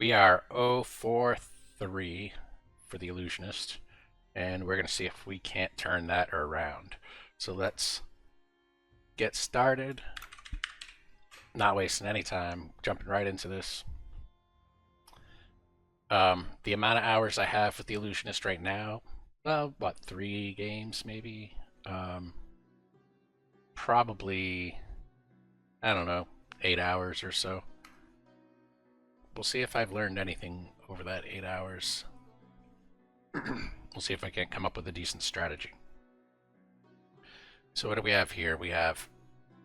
We are 043 for the illusionist, and we're going to see if we can't turn that around. So let's get started. Not wasting any time, jumping right into this. The amount of hours I have with the illusionist right now, well, what, 3 games maybe? Probably, I don't know, 8 hours or so. We'll see if I've learned anything over that 8 hours. We'll see if I can't come up with a decent strategy. So what do we have here? We have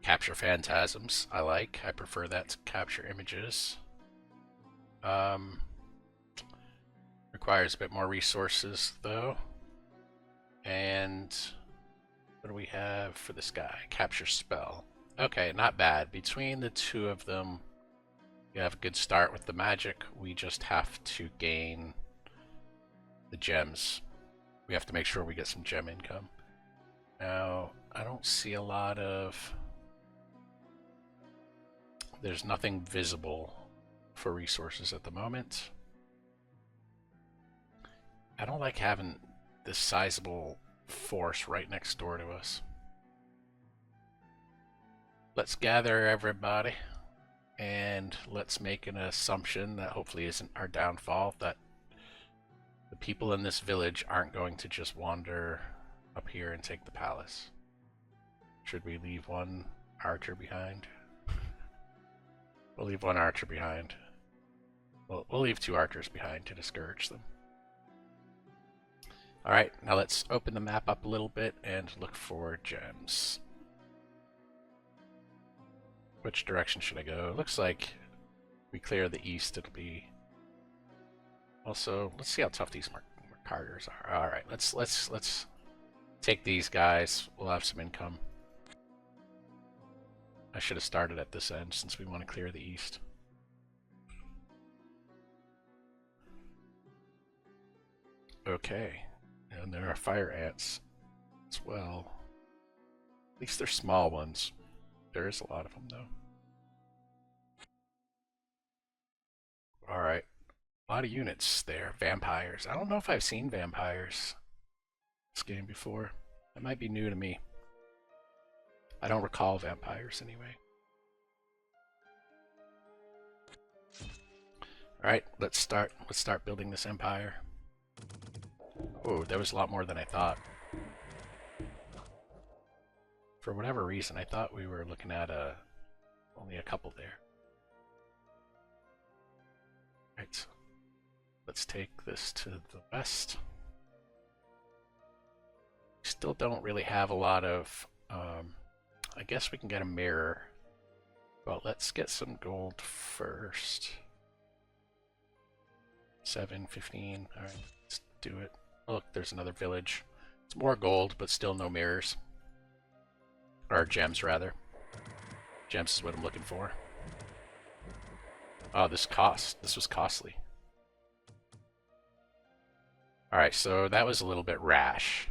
capture phantasms. I prefer that to capture images. Requires a bit more resources though. And what do we have for this guy? Capture spell. Okay, not bad. Between the two of them, we have a good start with the magic. We just have to gain the gems. We have to make sure we get some gem income. Now, I don't see a lot of... There's nothing visible for resources at the moment. I don't like having this sizable force right next door to us. Let's gather everybody and let's make an assumption that hopefully isn't our downfall, that the people in this village aren't going to just wander up here and take the palace. Should we leave one archer behind? We'll leave one archer behind. We'll leave 2 archers behind to discourage them. Alright, now let's open the map up a little bit and look for gems. Which direction should I go? It looks like we clear the east, it'll be... Also, let's see how tough these markers are. Alright, let's take these guys. We'll have some income. I should have started at this end since we want to clear the east. Okay, and there are fire ants as well. At least they're small ones. There is a lot of them though. Alright, a lot of units there. Vampires. I don't know if I've seen vampires this game before. That might be new to me. I don't recall vampires anyway. Alright, let's start building this empire. Oh, there was a lot more than I thought. For whatever reason, I thought we were looking at only a couple there. Right, let's take this to the west. Still don't really have a lot of... I guess we can get a mirror. Well, let's get some gold first. 7, 15. Alright, let's do it. Oh, look, there's another village. It's more gold, but still no mirrors. Or gems, rather. Gems is what I'm looking for. Oh, this was costly. Alright, so that was a little bit rash.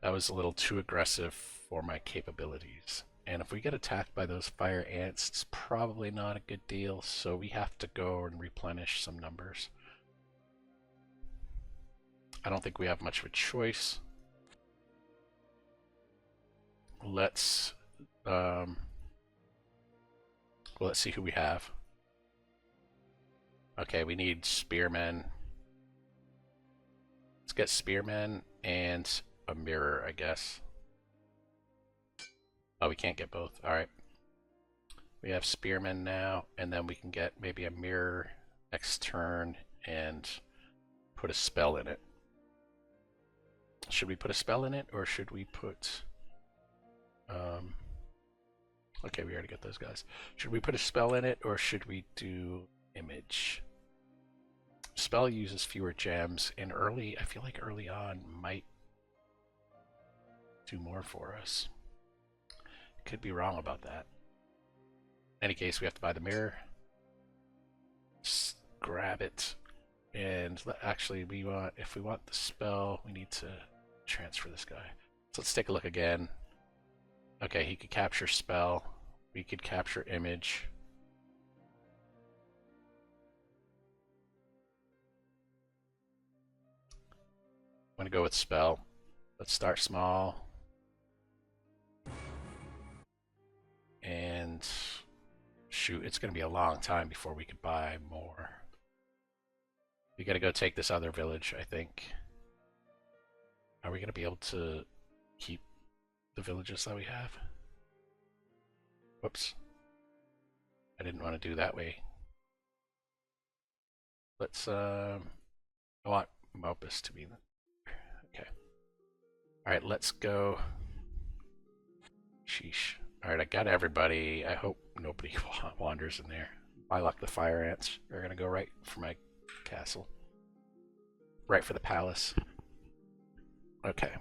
That was a little too aggressive for my capabilities. And if we get attacked by those fire ants, it's probably not a good deal, so we have to go and replenish some numbers. I don't think we have much of a choice. Let's see who we have. Okay, we need spearmen. Let's get spearmen and a mirror, I guess. Oh, we can't get both. Alright. We have spearmen now, and then we can get maybe a mirror next turn and put a spell in it. Should we put a spell in it, or should we put... Okay, we already got those guys. Should we put a spell in it, or should we do image? Spell uses fewer gems, and I feel like early on might do more for us. Could be wrong about that. In any case, we have to buy the mirror. Just grab it. And actually, if we want the spell, we need to transfer this guy. So let's take a look again. Okay, he could capture spell. We could capture image. gonna go with spell. Let's start small. And shoot, it's gonna be a long time before we could buy more. We gotta go take this other village, I think. Are we gonna be able to keep the villages that we have? Whoops. I didn't want to do that way. Let's, I want Mopus to be the... Okay. Alright, let's go. Sheesh. Alright, I got everybody. I hope nobody wanders in there. By luck, the fire ants are gonna go right for my castle. Right for the palace. Okay.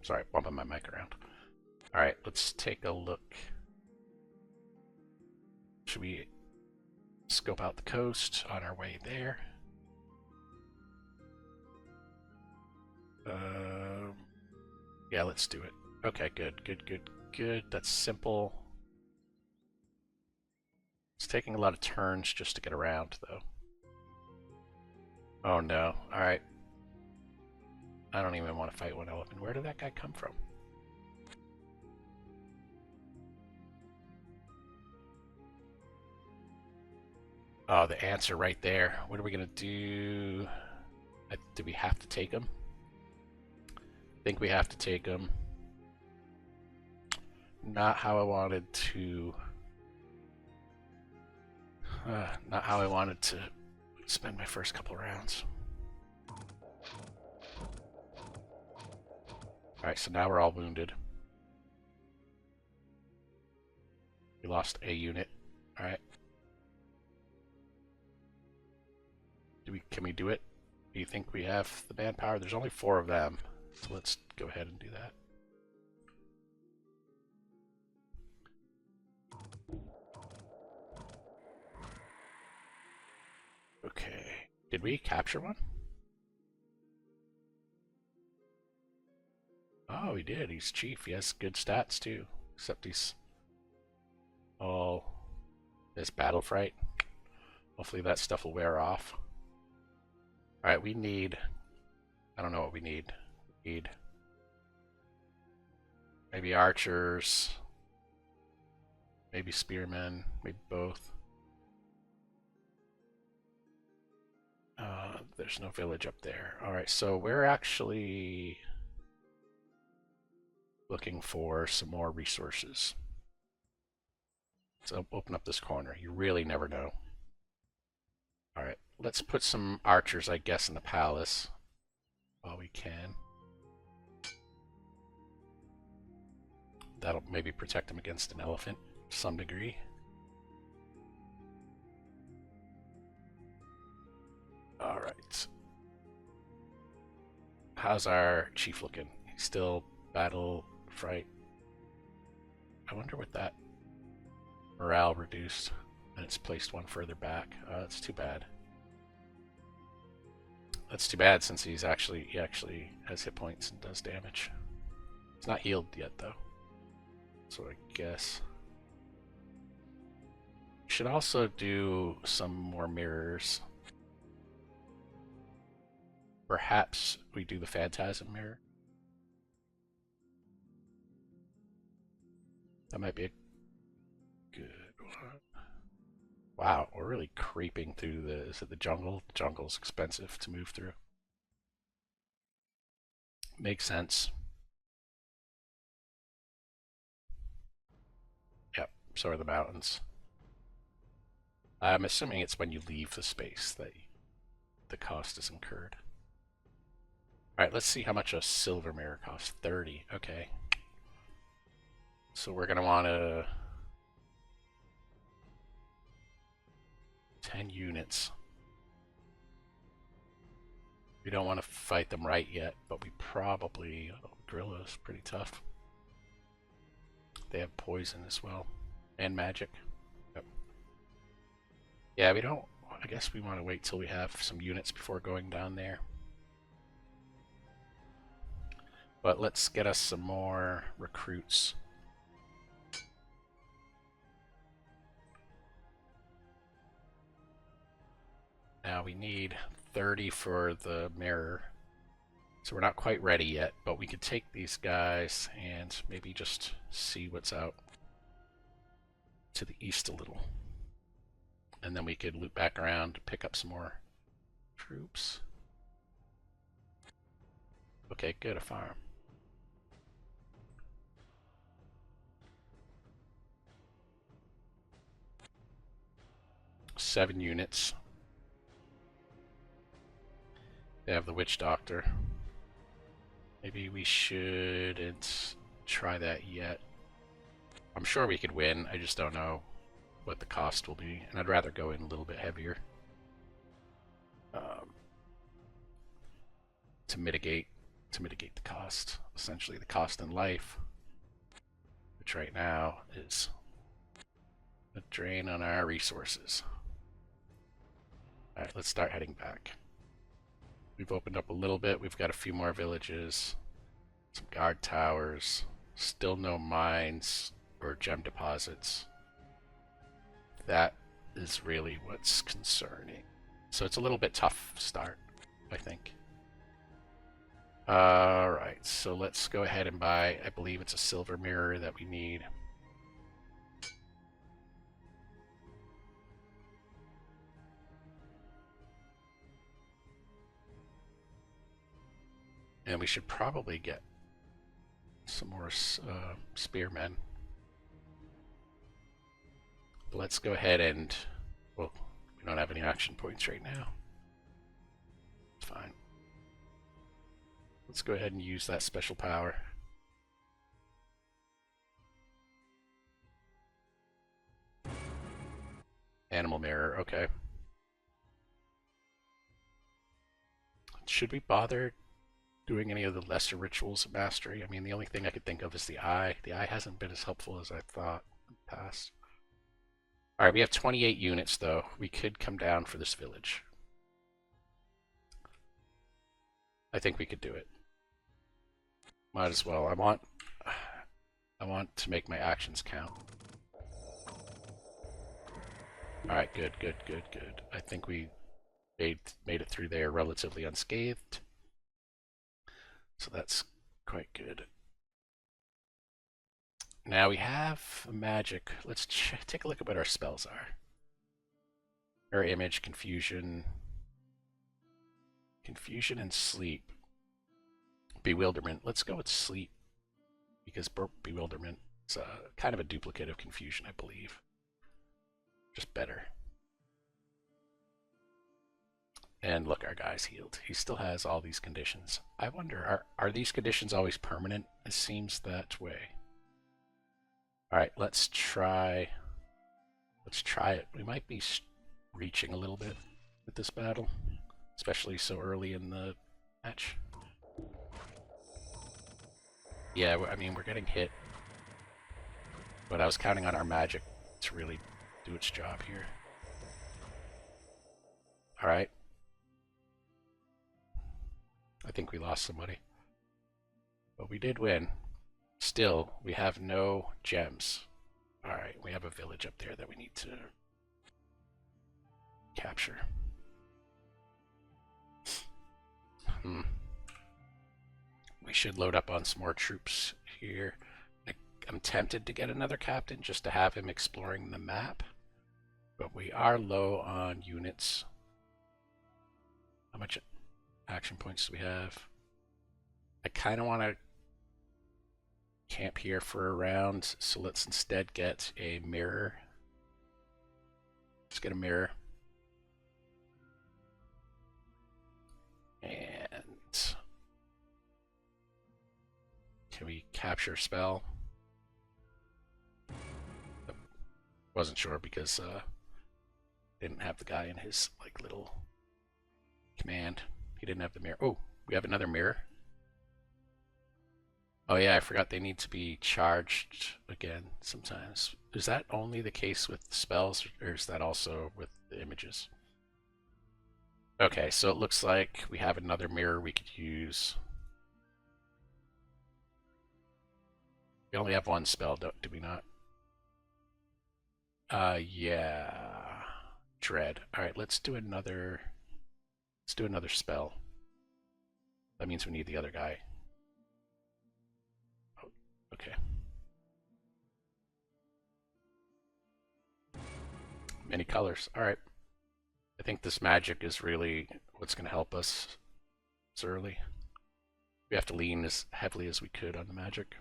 Sorry, bumping my mic around. Alright, let's take a look. Should we scope out the coast on our way there? Yeah, let's do it. Okay, good. That's simple. It's taking a lot of turns just to get around, though. Oh no. Alright. I don't even want to fight one elephant. Where did that guy come from? Oh, the ants are right there. What are we gonna do? Do we have to take them? I think we have to take them. Not how I wanted to... not how I wanted to spend my first couple rounds. Alright, so now we're all wounded. We lost a unit. Alright. Can we do it? Do you think we have the manpower? There's only 4 of them. So let's go ahead and do that. Okay. Did we capture one? Oh, he did. He's chief. He has good stats too. Except he's all this battle fright. Hopefully that stuff will wear off. Alright, we need... I don't know what we need. We need... maybe archers. Maybe spearmen. Maybe both. There's no village up there. Alright, so we're actually looking for some more resources. So open up this corner. You really never know. Alright, let's put some archers, I guess, in the palace while we can. That'll maybe protect them against an elephant to some degree. Alright. How's our chief looking? He's still battle fright. I wonder what that morale reduced. And it's placed one further back. That's too bad. That's too bad since he actually has hit points and does damage. It's not healed yet though. So I guess should also do some more mirrors. Perhaps we do the Phantasm mirror. That might be a good one. Wow, we're really creeping through the... Is it the jungle? The jungle's expensive to move through. Makes sense. Yep, so are the mountains. I'm assuming it's when you leave the space that the cost is incurred. Alright, let's see how much a silver mirror costs. 30, okay. So we're gonna want to... 10 units. We don't want to fight them right yet, but we probably... Oh, Gorilla's pretty tough. They have poison as well. And magic. Yep. Yeah, we don't... I guess we want to wait till we have some units before going down there. But let's get us some more recruits. Now we need 30 for the mirror. So we're not quite ready yet, but we could take these guys and maybe just see what's out to the east a little. And then we could loop back around to pick up some more troops. Okay, good, a farm. Seven units. They have the witch doctor. Maybe we shouldn't try that yet. I'm sure we could win. I just don't know what the cost will be, and I'd rather go in a little bit heavier to mitigate the cost. Essentially, the cost in life, which right now is a drain on our resources. All right, let's start heading back. We've opened up a little bit. We've got a few more villages, some guard towers, still no mines or gem deposits. That is really what's concerning. So it's a little bit tough start, I think. Alright, so let's go ahead and buy, I believe it's a silver mirror that we need. And we should probably get some more spearmen. But let's go ahead and, well, we don't have any action points right now. It's fine. Let's go ahead and use that special power. Animal mirror, okay. Should we bother doing any of the lesser rituals of mastery? I mean, the only thing I could think of is the eye. The eye hasn't been as helpful as I thought in the past. Alright, we have 28 units, though. We could come down for this village. I think we could do it. Might as well. I want to make my actions count. Alright, good. I think we made it through there relatively unscathed. So that's quite good. Now we have magic. Let's take a look at what our spells are. Mirror image, confusion, and sleep. Bewilderment. Let's go with sleep because bewilderment is kind of a duplicate of confusion, I believe. Just better. And look, our guy's healed. He still has all these conditions. I wonder, are these conditions always permanent? It seems that way. Alright, let's try it. We might be reaching a little bit with this battle, especially so early in the match. Yeah, I mean, we're getting hit, but I was counting on our magic to really do its job here. Alright. I think we lost somebody. But we did win. Still, we have no gems. Alright, we have a village up there that we need to capture. We should load up on some more troops here. I'm tempted to get another captain just to have him exploring the map. But we are low on units. How much action points do we have? I kind of want to camp here for a round, so let's instead get a mirror. Let's get a mirror. And can we capture spell? Wasn't sure because didn't have the guy in his like little command. He didn't have the mirror. Oh, we have another mirror. Oh yeah, I forgot they need to be charged again sometimes. Is that only the case with spells, or is that also with the images? Okay, so it looks like we have another mirror we could use. We only have one spell, do we not? Yeah. Dread. Alright, let's do another Let's do another spell. That means we need the other guy. Oh, okay. Many colors. All right. I think this magic is really what's going to help us this early. We have to lean as heavily as we could on the magic.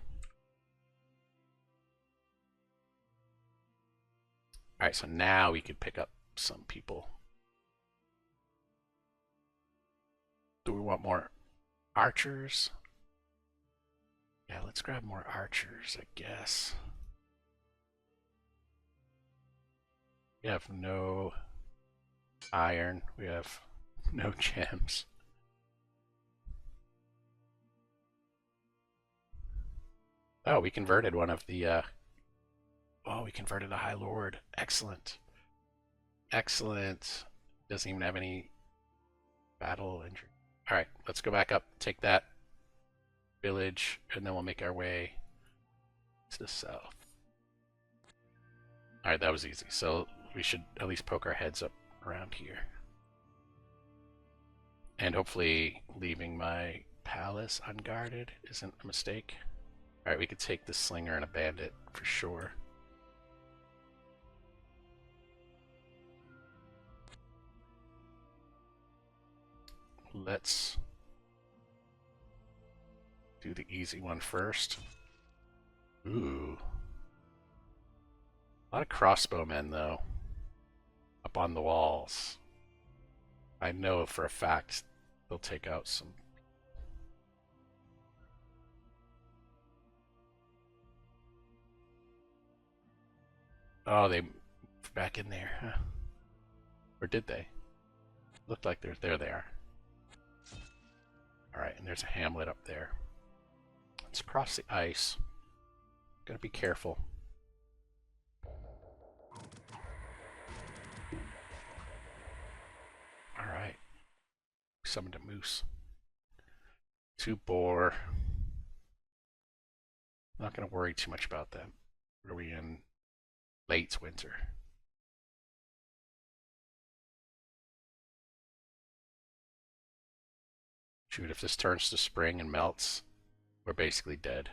All right, so now we could pick up some people. Do we want more archers? Yeah, let's grab more archers, I guess. We have no iron. We have no gems. Oh, we converted one of the... Oh, we converted a High Lord. Excellent. Excellent. Doesn't even have any battle injury. All right, let's go back up, take that village, and then we'll make our way to the south. All right, that was easy. So we should at least poke our heads up around here. And hopefully leaving my palace unguarded isn't a mistake. All right, we could take the slinger and a bandit for sure. Let's do the easy one first. Ooh. A lot of crossbowmen, though, up on the walls. I know for a fact they'll take out some. Oh, they moved back in there, huh? Or did they? Looked like they're there. They are. All right, and there's a hamlet up there. Let's cross the ice. Gotta be careful. All right. Summoned a moose. 2 boar. Not gonna worry too much about that. Are we in late winter? Shoot, if this turns to spring and melts, we're basically dead.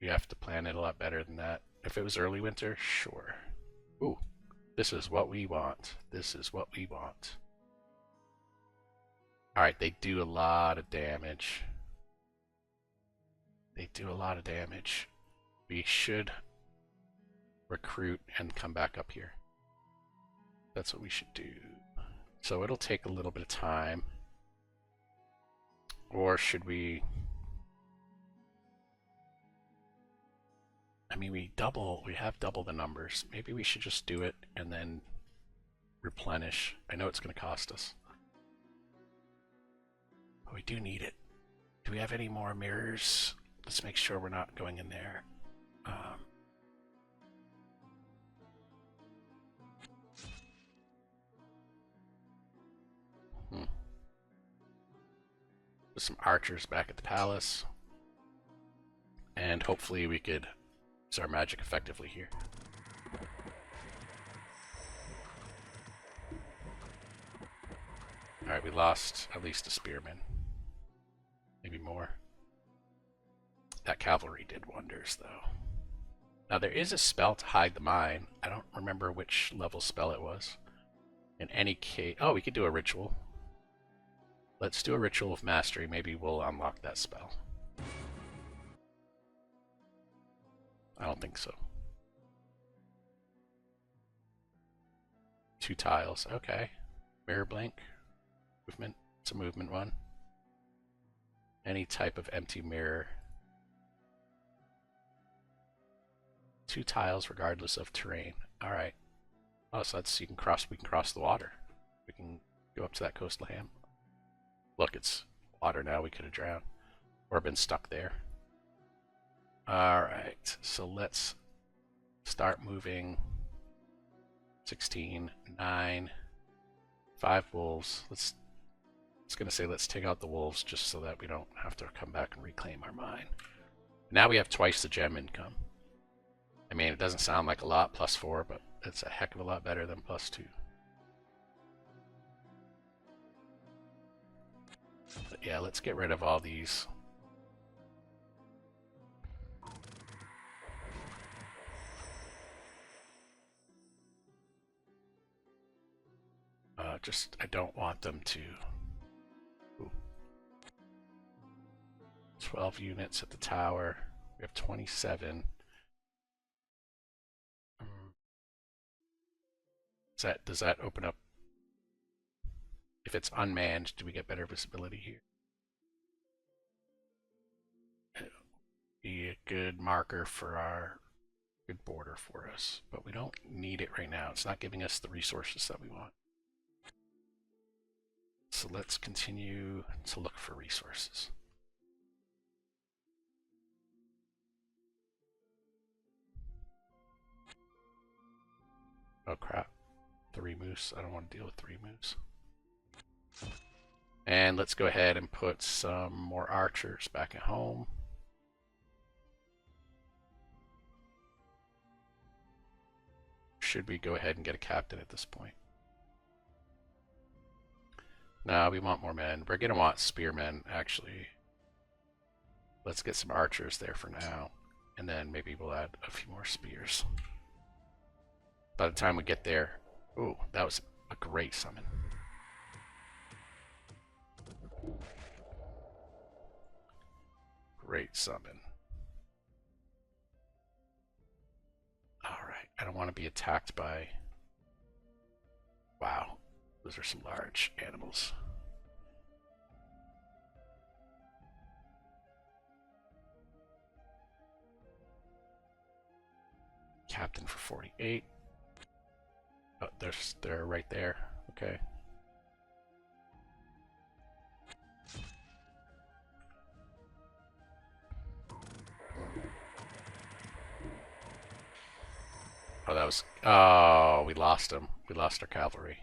You have to plan it a lot better than that. If it was early winter, sure. Ooh, this is what we want. This is what we want. Alright, they do a lot of damage. They do a lot of damage. We should recruit and come back up here. That's what we should do. So it'll take a little bit of time. Or should we... I mean, we have double the numbers. Maybe we should just do it and then replenish. I know it's going to cost us. But we do need it. Do we have any more mirrors? Let's make sure we're not going in there. With some archers back at the palace. And hopefully we could use our magic effectively here. Alright, we lost at least a spearman. Maybe more. That cavalry did wonders, though. Now, there is a spell to hide the mine. I don't remember which level spell it was. In any case... Oh, we could do a ritual. Let's do a ritual of mastery. Maybe we'll unlock that spell. I don't think so. 2 tiles. Okay. Mirror blink. Movement. It's a movement one. Any type of empty mirror. 2 tiles regardless of terrain. Alright. Oh, so that's we can cross the water. We can go up to that coastal ham. Look, it's water now. We could have drowned. Or been stuck there. Alright, so let's start moving. 16, 9, 5 wolves. Let's take out the wolves just so that we don't have to come back and reclaim our mine. Now we have twice the gem income. I mean, it doesn't sound like a lot, +4, but it's a heck of a lot better than +2. But yeah, let's get rid of all these. I don't want them to. Ooh. 12 units at the tower. We have 27. Does that open up? If it's unmanned, do we get better visibility here? It'll be a good marker for our good border for us, but we don't need it right now. It's not giving us the resources that we want. So let's continue to look for resources. Oh crap. 3 moose. I don't want to deal with 3 moose. And let's go ahead and put some more archers back at home. Should we go ahead and get a captain at this point? No, we want more men. We're going to want spearmen, actually. Let's get some archers there for now. And then maybe we'll add a few more spears. By the time we get there... Ooh, that was a great summon. Great summon. Alright, I don't want to be attacked by... Wow, those are some large animals. Captain for 48. Oh, they're right there. Okay. Oh, that was... Oh, we lost him. We lost our cavalry.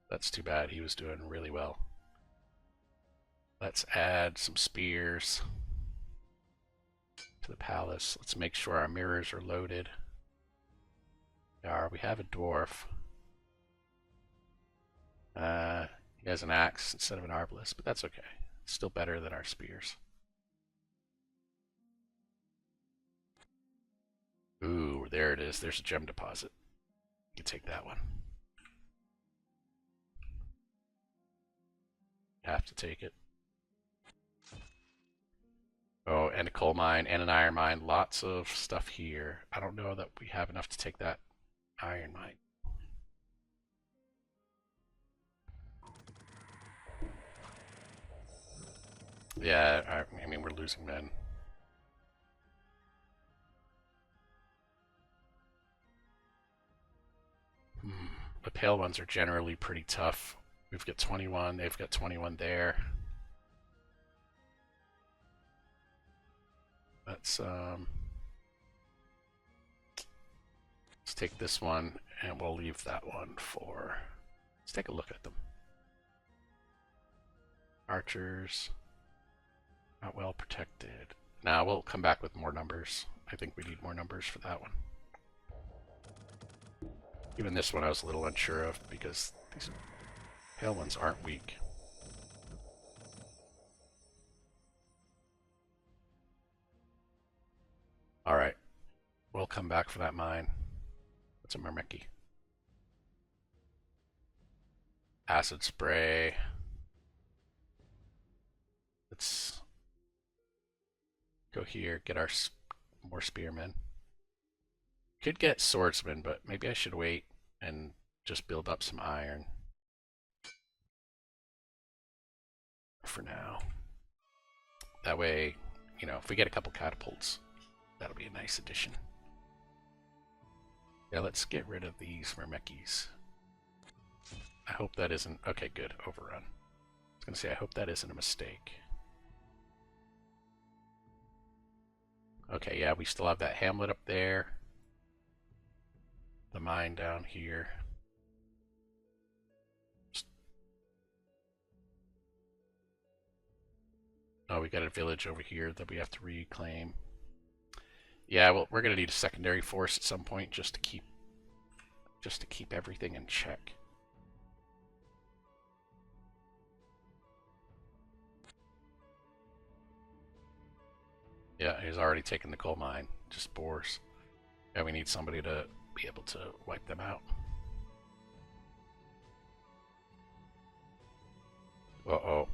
That's too bad. He was doing really well. Let's add some spears to the palace. Let's make sure our mirrors are loaded. We have a dwarf. He has an axe instead of an arbalist, but that's okay. It's still better than our spears. Ooh, there it is. There's a gem deposit. You can take that one. Have to take it. Oh, and a coal mine and an iron mine. Lots of stuff here. I don't know that we have enough to take that iron mine. Yeah, I mean, we're losing men. The pale ones are generally pretty tough. We've got 21, they've got 21 there. Let's take this one and we'll leave that one for... Let's take a look at them. Archers, not well protected. Now we'll come back with more numbers. I think we need more numbers for that one. Even this one I was a little unsure of because these pale ones aren't weak. Alright, we'll come back for that mine. That's a Myrmeki. Acid spray. Let's go here, get our more spearmen. Could get swordsmen, but maybe I should wait and just build up some iron for now. That way, you know, if we get a couple catapults, that'll be a nice addition. Yeah, let's get rid of these Myrmekis. I hope that isn't... Okay, good. Overrun. I was going to say, I hope that isn't a mistake. Okay, yeah, we still have that hamlet up there. The mine down here. Oh, we got a village over here that we have to reclaim. Yeah, well, we're gonna need a secondary force at some point just to keep everything in check. Yeah, he's already taken the coal mine. Just bores. Yeah, we need somebody to be able to wipe them out. Uh-oh.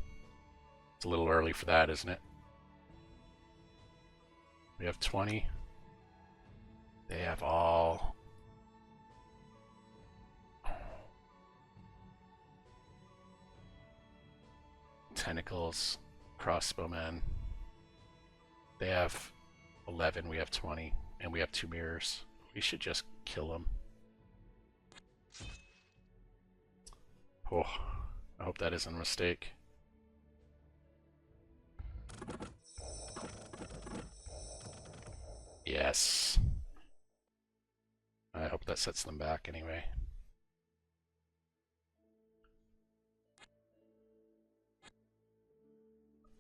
It's a little early for that, isn't it? We have 20. They have all... tentacles, crossbowmen. They have 11, we have 20, and we have 2 mirrors. We should just kill them. Oh, I hope that isn't a mistake. Yes. I hope that sets them back anyway.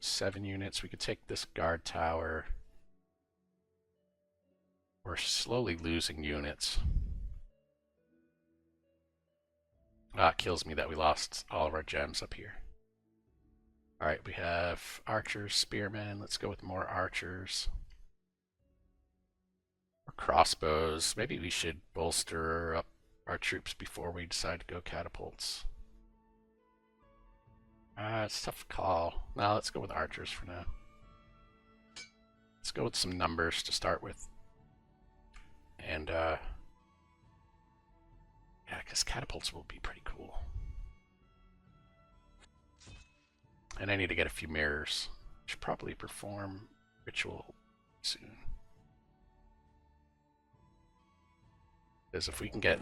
Seven units. We could take this guard tower. We're slowly losing units. Ah, it kills me that we lost all of our gems up here. Alright, we have archers, spearmen. Let's go with more archers. Or crossbows. Maybe we should bolster up our troops before we decide to go catapults. It's a tough call. No, let's go with archers for now. Let's go with some numbers to start with. And, yeah, because catapults will be pretty cool. And I need to get a few mirrors. Should probably perform ritual soon. Because if we can get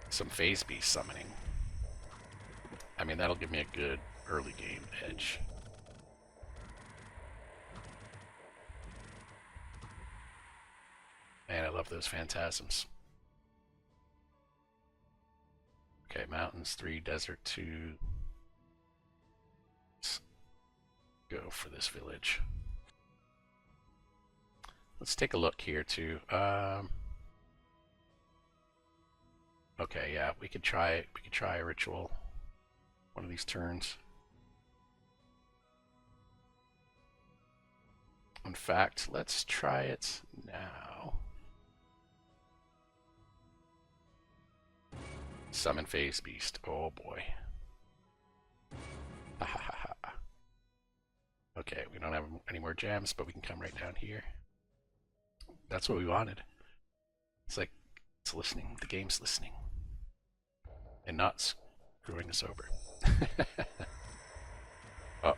some phase beast summoning, I mean, that'll give me a good early game edge. Man, I love those phantasms. Okay, mountains 3, desert 2. Let's go for this village. Let's take a look here too. Okay, yeah, we could try a ritual one of these turns. In fact, let's try it now. Summon phase beast. Oh boy. Ha ha ha ha. Okay, we don't have any more gems, but we can come right down here. That's what we wanted. It's like it's listening. The game's listening. And not screwing us over. Oh.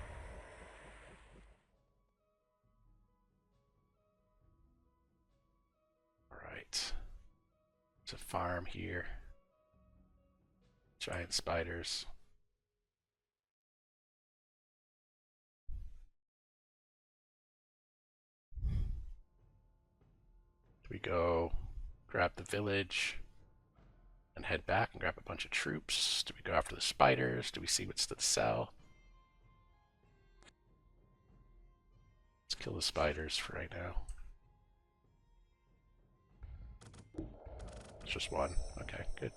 Alright. There's a farm here. Giant spiders. Do we go grab the village and head back and grab a bunch of troops? Do we go after the spiders? Do we see what's to sell? Let's kill the spiders for right now. It's just one. Okay, good.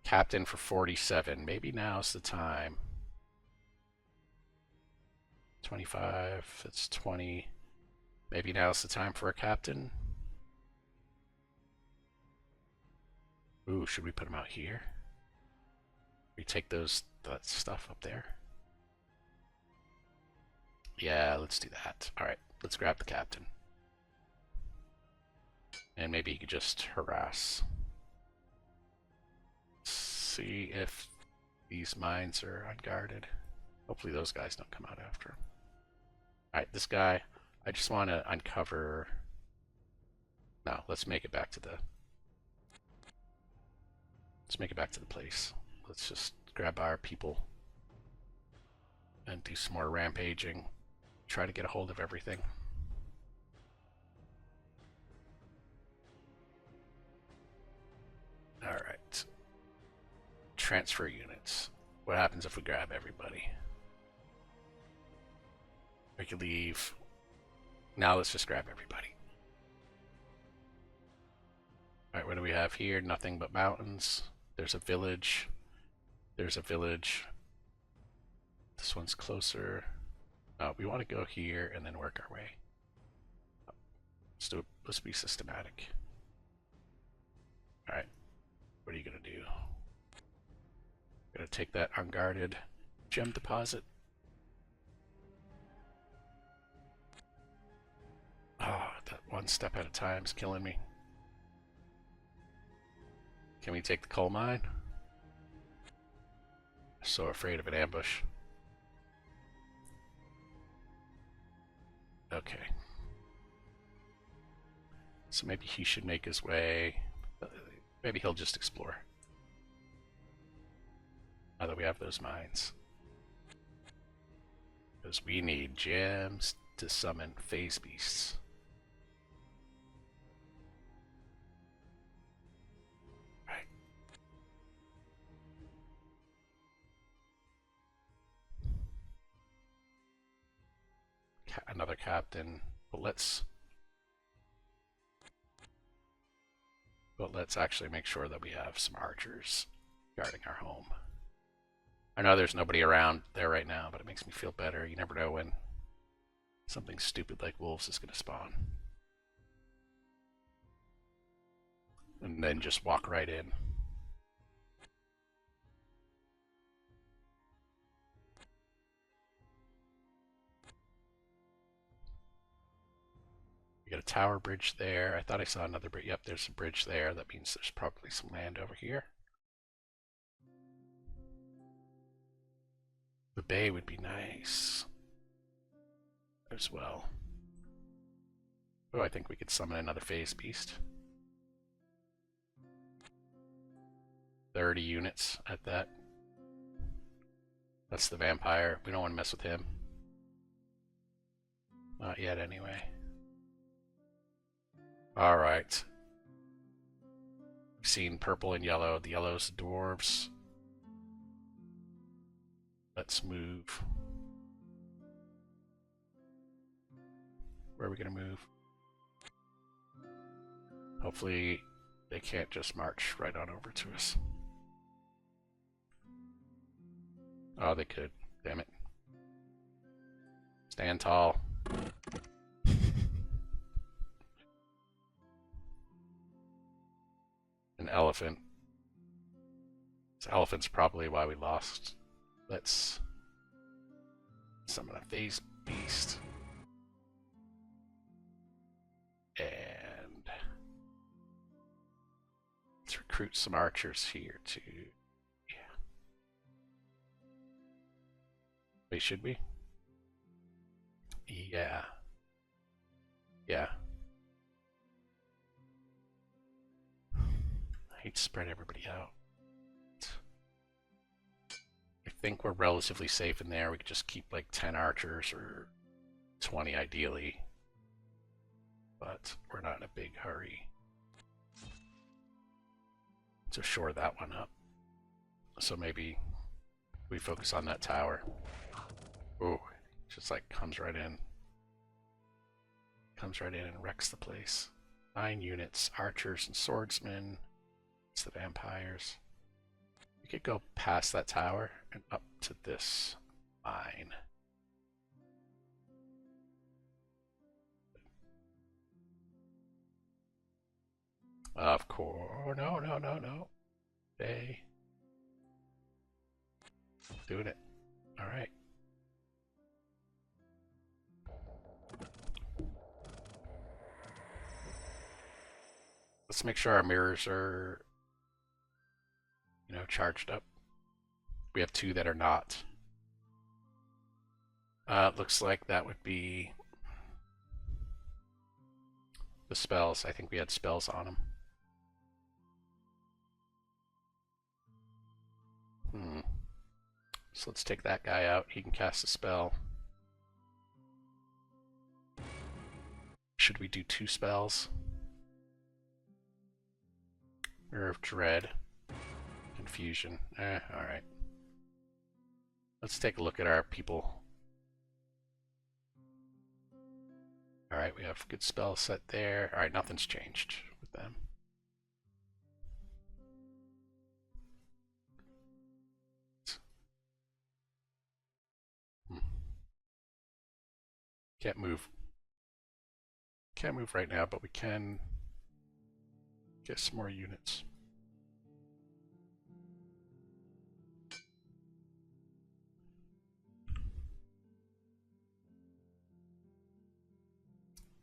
Captain for 47. Maybe now's the time. 25. That's 20. Maybe now's the time for a captain. Ooh, should we put him out here? We take that stuff up there. Yeah, let's do that. Alright, let's grab the captain. And maybe he could just harass. See if these mines are unguarded. Hopefully those guys don't come out after him. Alright, this guy, I just want to uncover... No, let's make it back to the... Let's make it back to the place. Let's just grab our people and do some more rampaging. Try to get a hold of everything. Alright. Transfer units. What happens if we grab everybody? We could leave. Now let's just grab everybody. Alright, what do we have here? Nothing but mountains. There's a village. There's a village. This one's closer. We want to go here and then work our way. Let's do it. Let's be systematic. All right. What are you gonna do? Gonna take that unguarded gem deposit. Oh, that one step at a time is killing me. Can we take the coal mine? So afraid of an ambush. Okay. So maybe he should make his way. Maybe he'll just explore. Now that we have those mines. Because we need gems to summon phase beasts. Right. Another captain. But let's actually make sure that we have some archers guarding our home. I know there's nobody around there right now, but it makes me feel better. You never know when something stupid like wolves is going to spawn. And then just walk right in. We got a tower bridge there. I thought I saw another bridge. Yep, there's a bridge there. That means there's probably some land over here. The bay would be nice as well. Oh, I think we could summon another phase beast. 30 units at that. That's the vampire. We don't want to mess with him. Not yet, anyway. Alright. We've seen purple and yellow. The yellow's the dwarves. Let's move. Where are we going to move? Hopefully they can't just march right on over to us. Oh, they could. Damn it. Stand tall. An elephant. This elephant's probably why we lost. Let's summon a phase beast. And let's recruit some archers here too. Yeah. Wait, should we? Yeah. Yeah. I hate to spread everybody out. I think we're relatively safe in there. We could just keep like 10 archers or 20 ideally. But we're not in a big hurry to shore that one up. So maybe we focus on that tower. Oh, just like comes right in. Comes right in and wrecks the place. 9 units, archers and swordsmen. It's the vampires. We could go past that tower and up to this mine. Of course. No, no, no, no. They doing it. All right. Let's make sure our mirrors are, charged up. We have 2 that are not. Looks like that would be the spells. I think we had spells on them. So let's take that guy out. He can cast a spell. Should we do 2 spells? Mirror of Dread. Confusion. Alright. Let's take a look at our people. Alright, we have good spell set there. Alright, nothing's changed with them. Can't move. Can't move right now, but we can get some more units.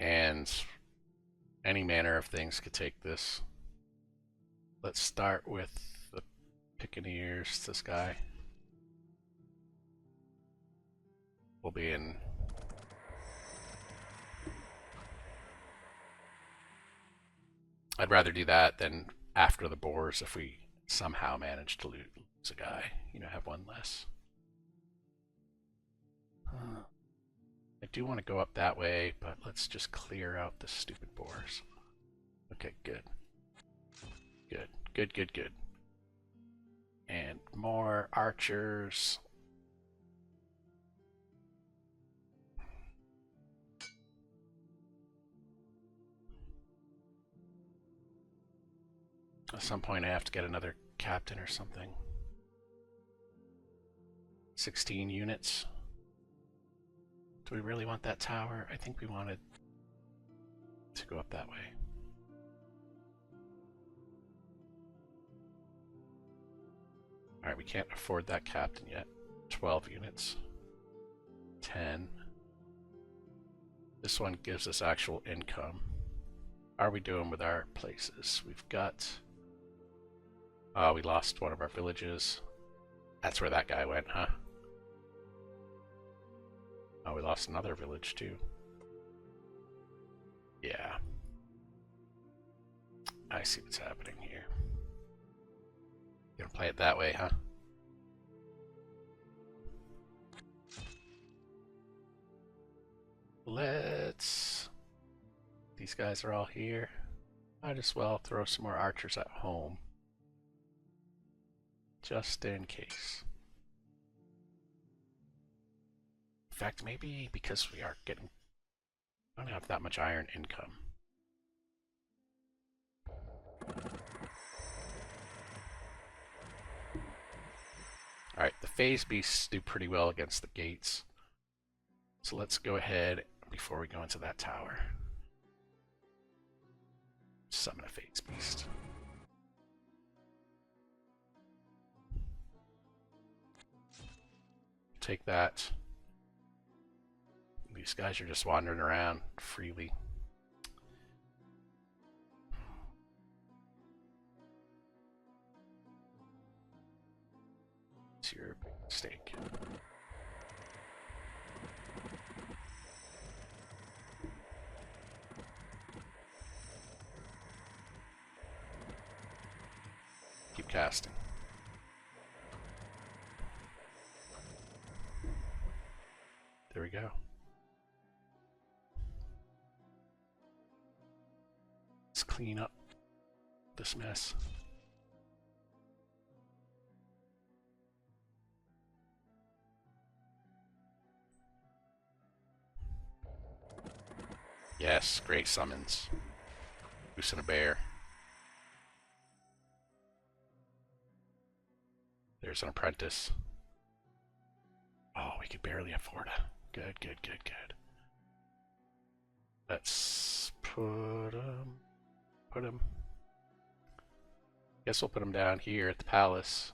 And any manner of things could take this. Let's start with the Piccaneers, this guy. We'll be in... I'd rather do that than after the Boars if we somehow manage to lose a guy. You know, have one less. I do want to go up that way, but let's just clear out the stupid Boars. Okay, good. Good, good, good, good. And more archers. At some point I have to get another captain or something. 16 units. Do we really want that tower? I think we wanted to go up that way. Alright, we can't afford that captain yet. 12 units. 10. This one gives us actual income. How are we doing with our places? We've got... we lost one of our villages. That's where that guy went, huh? Oh, we lost another village too. Yeah. I see what's happening here. You gonna play it that way, huh? Let's... These guys are all here. Might as well throw some more archers at home. Just in case. In fact, maybe because we are getting... I don't have that much iron income. Alright, the phase beasts do pretty well against the gates. So let's go ahead before we go into that tower. Summon a phase beast. Take that. These guys are just wandering around freely. It's your big mistake. Keep casting. There we go. Let's clean up this mess. Yes, great summons. Goose and a bear. There's an apprentice. Oh, we could barely afford it. Good, good, good, good. Let's put him. Guess we'll put him down here at the palace.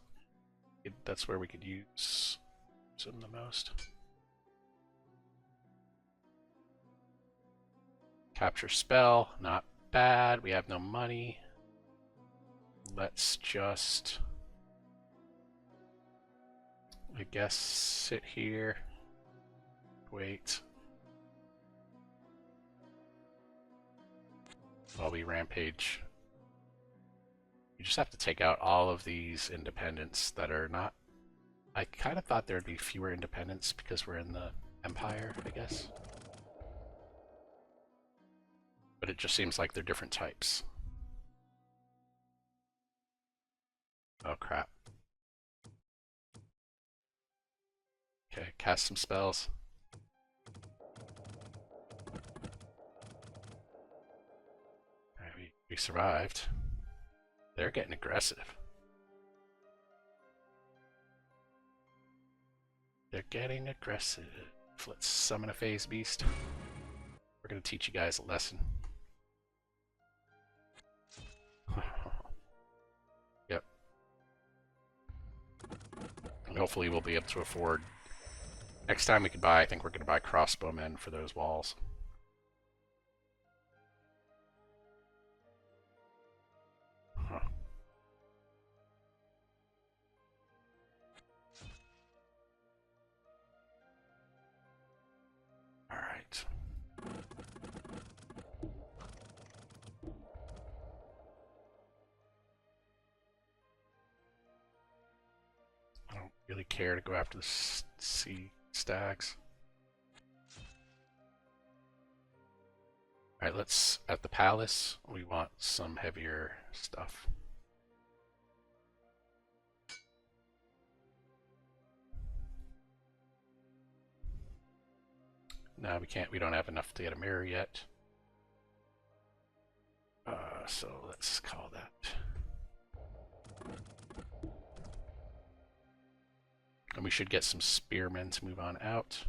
That's where we could use him the most. Capture spell, not bad. We have no money. Let's just, I guess, sit here. Wait. While we rampage. You just have to take out all of these independents that are not... I kind of thought there'd be fewer independents because we're in the Empire, I guess. But it just seems like they're different types. Oh crap. Okay, cast some spells. Alright, we survived. They're getting aggressive. They're getting aggressive. Let's summon a phase beast. We're going to teach you guys a lesson. Yep. And hopefully we'll be able to afford... Next time we can buy, I think we're going to buy crossbowmen for those walls. Huh. Alright. I don't really care to go after the sea stags. Alright, let's... At the palace, we want some heavier stuff. No, we can't. We don't have enough to get a mirror yet. So let's call that. And we should get some spearmen to move on out.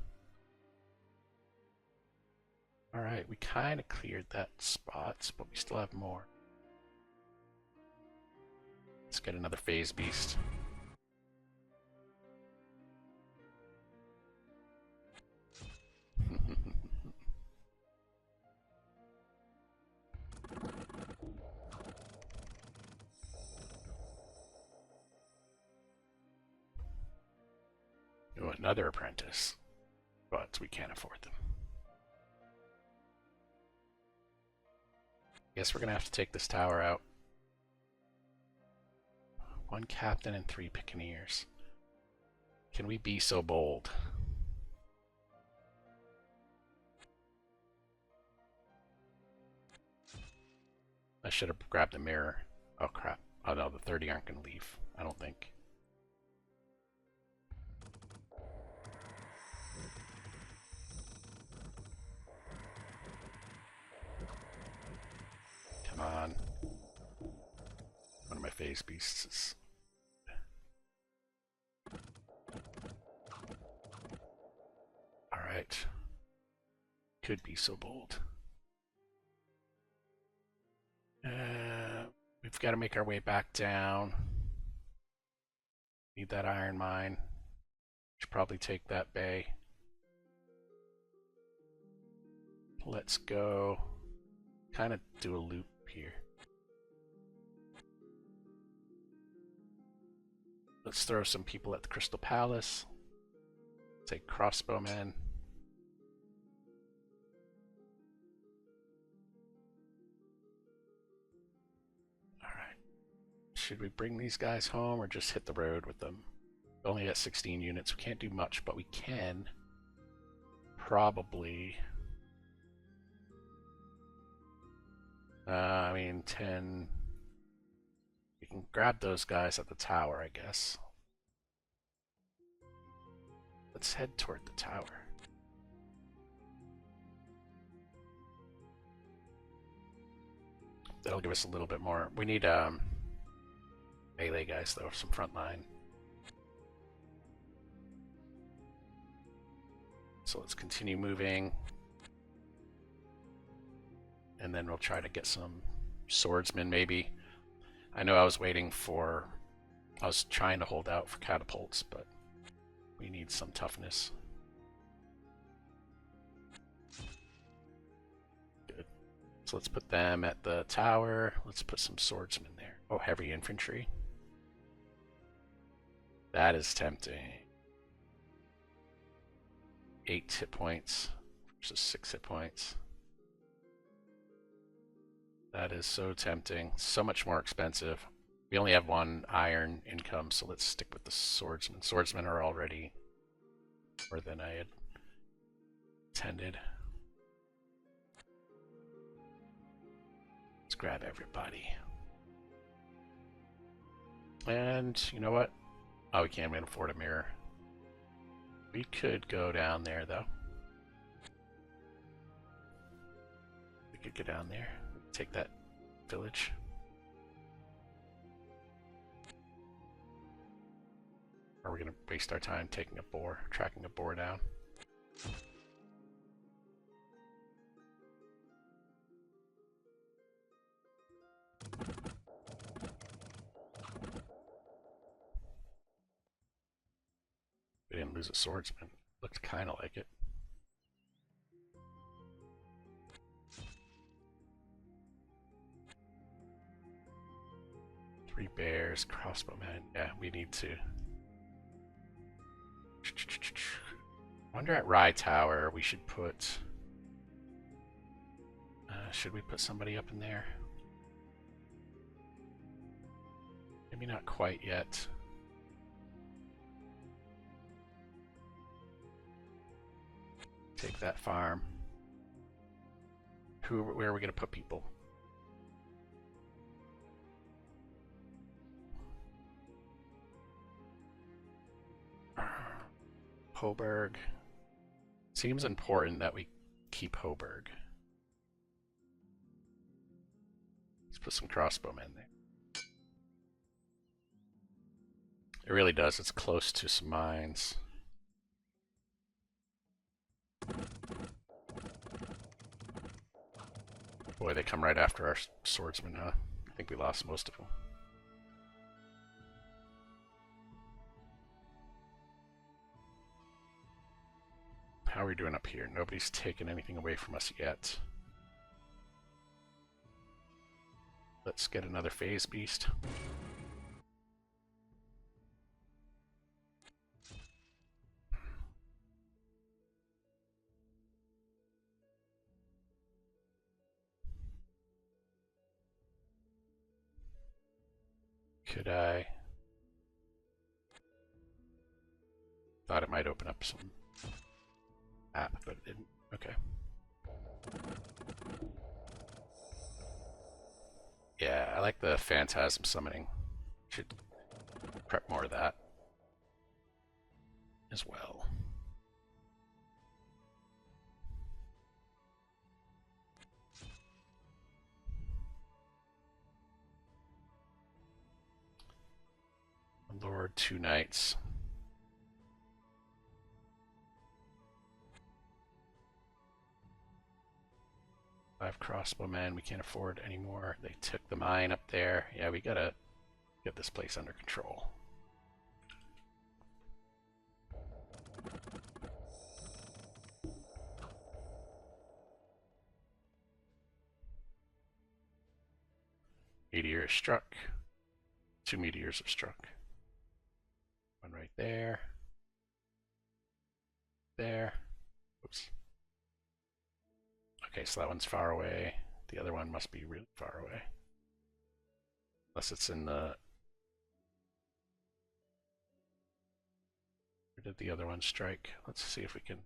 Alright, we kind of cleared that spot, but we still have more. Let's get another phase beast. Oh, another apprentice, but we can't afford them. Guess we're gonna have to take this tower out. 1 captain and 3 piccaneers. Can we be so bold? I should have grabbed a mirror. Oh crap. Oh no, the 30 aren't gonna leave, I don't think. Come on. One of my phase beasts is... Alright. Could be so bold. We've got to make our way back down. Need that iron mine. Should probably take that bay. Let's go. Kind of do a loop here. Let's throw some people at the Crystal Palace. Take crossbowmen. Alright. Should we bring these guys home or just hit the road with them? We only got 16 units. We can't do much, but we can probably... I mean, 10... We can grab those guys at the tower, I guess. Let's head toward the tower. That'll give us a little bit more. We need melee guys, though, some front line. So let's continue moving. And then we'll try to get some swordsmen, maybe. I know I was waiting for... I was trying to hold out for catapults, but we need some toughness. Good. So let's put them at the tower. Let's put some swordsmen there. Oh, heavy infantry. That is tempting. 8 hit points versus 6 hit points. That is so tempting. So much more expensive. We only have 1 iron income, so let's stick with the swordsmen. Swordsmen are already more than I had intended. Let's grab everybody. And you know what? Oh, we can't even afford a mirror. We could go down there, though. We could go down there. Take that village. Or are we going to waste our time taking a boar, tracking a boar down? We didn't lose a swordsman. Looked kind of like it. Three bears, crossbowmen. Yeah, we need to. I wonder at Rye Tower we should put. Should we put somebody up in there? Maybe not quite yet. Take that farm. Where are we going to put people? Hoburg. Seems important that we keep Hoburg. Let's put some crossbowmen there. It really does. It's close to some mines. Boy, they come right after our swordsmen, huh? I think we lost most of them. How are we doing up here? Nobody's taken anything away from us yet. Let's get another phase beast. Could I? Thought it might open up some app, but it didn't. Okay. Yeah, I like the phantasm summoning. Should prep more of that as well. Lord, 2 knights. Five crossbowmen. We can't afford anymore. They took the mine up there. Yeah, we gotta get this place under control. Meteor is struck. 2 meteors are struck. One right there. There. Oops. Okay, so that one's far away. The other one must be really far away. Unless it's in the... Where did the other one strike? Let's see if we can...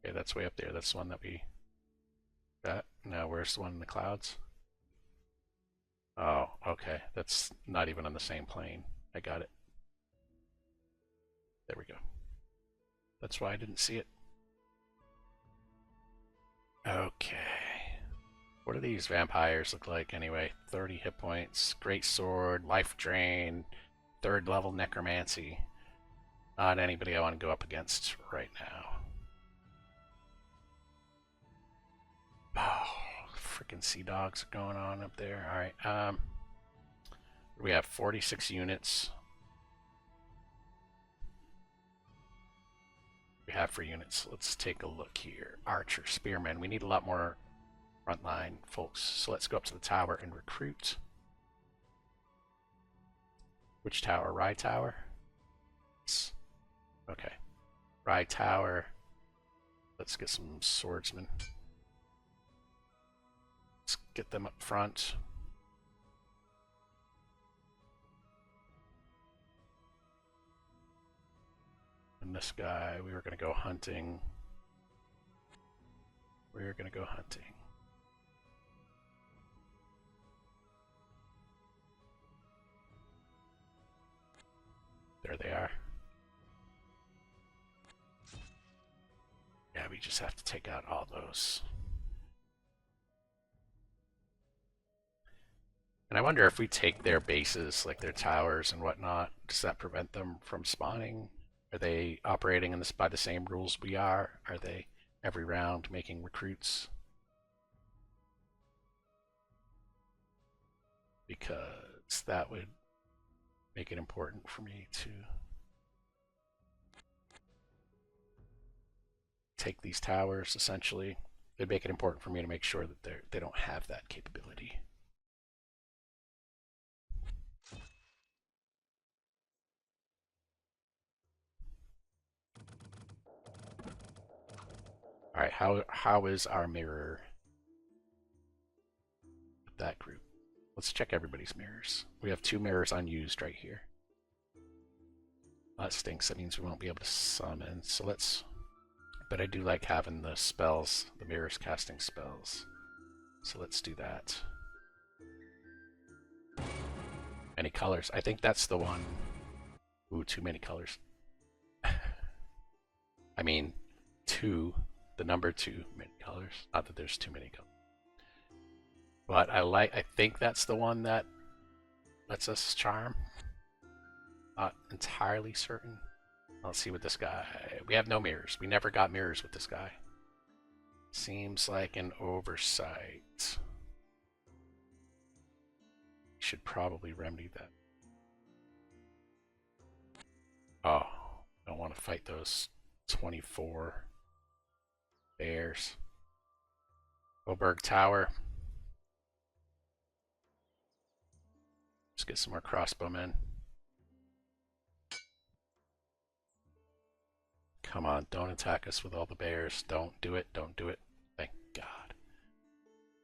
Okay, that's way up there. That's the one that we got. Now, where's the one in the clouds? Oh, okay. That's not even on the same plane. I got it. There we go. That's why I didn't see it. Okay. What do these vampires look like anyway? 30 hit points, great sword, life drain, 3rd level necromancy. Not anybody I want to go up against right now. Oh, freaking sea dogs are going on up there. Alright, we have 46 units. We have for units. Let's take a look here. Archer, spearmen. We need a lot more frontline folks. So let's go up to the tower and recruit. Which tower? Rye Tower? Okay. Rye Tower. Let's get some swordsmen. Let's get them up front. And this guy, we were going to go hunting. We're going to go hunting. There they are. Yeah, we just have to take out all those. And I wonder if we take their bases, like their towers and whatnot, does that prevent them from spawning? Are they operating in this by the same rules we are? Are they every round making recruits? Because that would make it important for me to take these towers, essentially. It'd make it important for me to make sure that they don't have that capability. All right, how is our mirror with that group? Let's check everybody's mirrors. We have 2 mirrors unused right here. That stinks. That means we won't be able to summon. So let's... But I do like having the spells, the mirrors casting spells. So let's do that. Many colors. I think that's the one. Ooh, too many colors. I mean, 2, the number 2, many colors. Not that there's too many colors. But I think that's the one that lets us charm. Not entirely certain. Let's see with this guy. We have no mirrors. We never got mirrors with this guy. Seems like an oversight. Should probably remedy that. Oh, don't want to fight those 24 bears. Oberg Tower. Let's get some more crossbowmen. Come on, don't attack us with all the bears. Don't do it, don't do it. Thank God.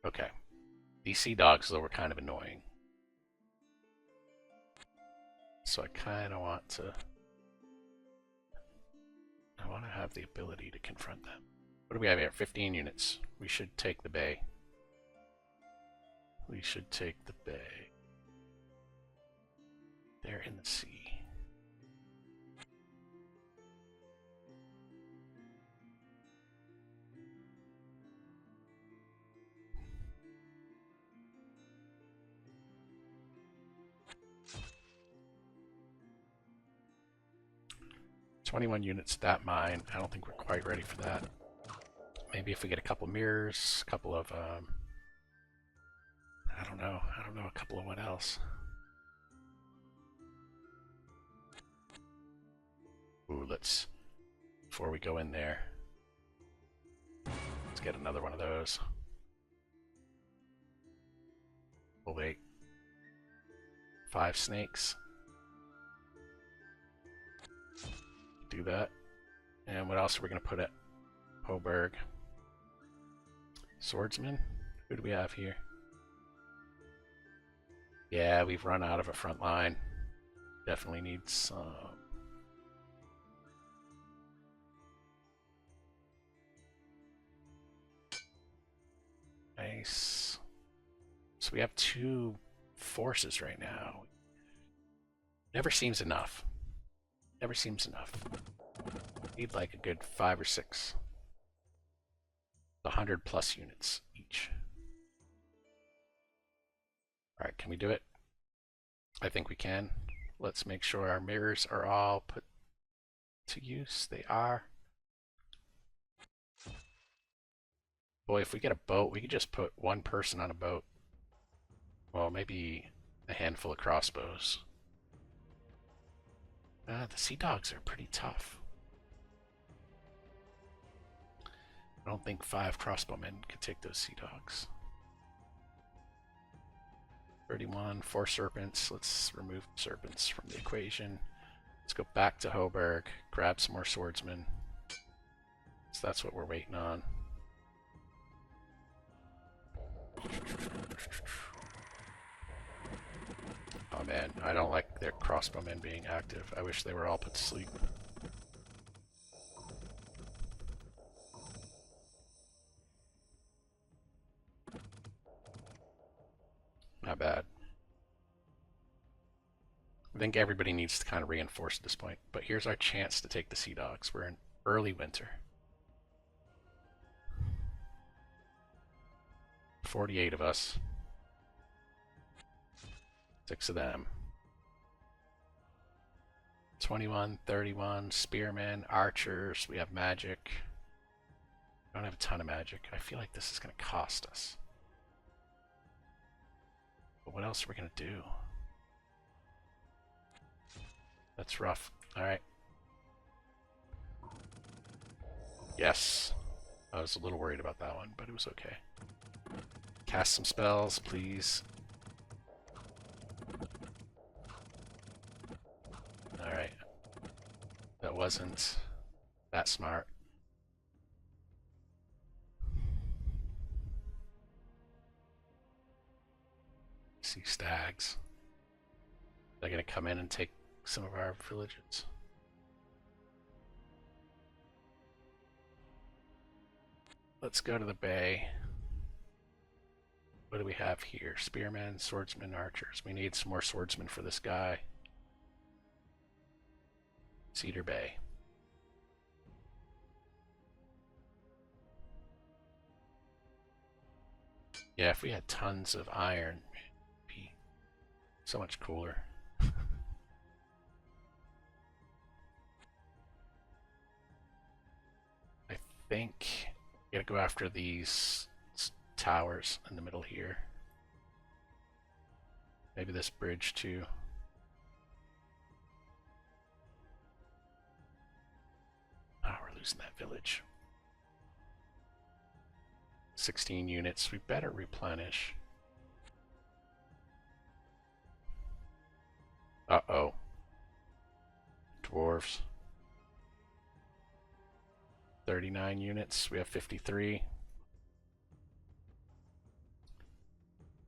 Okay. These sea dogs, though, were kind of annoying. So I kind of want to... I want to have the ability to confront them. What do we have here? 15 units. We should take the bay. We should take the bay. They're in the sea. $21 units, that mine. I don't think we're quite ready for that. Maybe if we get a couple mirrors, a couple of, I don't know, a couple of what else? Ooh, before we go in there, let's get another one of those. We'll wait. 5 snakes. Do that. And what else are we going to put at Hoburg? Swordsman? Who do we have here? Yeah, we've run out of a front line. Definitely need some. Nice. So we have 2 forces right now. Never seems enough. Never seems enough. Need like a good 5 or 6. 100 plus units each. Alright, can we do it? I think we can. Let's make sure our mirrors are all put to use. They are. Boy, if we get a boat, we could just put 1 person on a boat. Well, maybe a handful of crossbows. The sea dogs are pretty tough. I don't think 5 crossbowmen could take those sea dogs. 31, 4 serpents. Let's remove serpents from the equation. Let's go back to Hoburg, grab some more swordsmen. So that's what we're waiting on. Oh man, I don't like their crossbowmen being active. I wish they were all put to sleep. Not bad. I think everybody needs to kind of reinforce at this point. But here's our chance to take the Sea Dogs. We're in early winter. 48 of us. 6 of them. 21, 31, spearmen, archers. We have magic. I don't have a ton of magic. I feel like this is going to cost us. But what else are we going to do? That's rough. Alright. Yes. I was a little worried about that one, but it was okay. Cast some spells, please. Alright. That wasn't that smart. See stags. They're gonna come in and take some of our villages. Let's go to the bay. What do we have here? Spearmen, swordsmen, archers. We need some more swordsmen for this guy. Cedar Bay. Yeah, if we had tons of iron, it'd be so much cooler. I think we gotta go after these towers in the middle here. Maybe this bridge too. Oh, we're losing that village. 16 units. We better replenish. Uh-oh. Dwarves. 39 units. We have 53.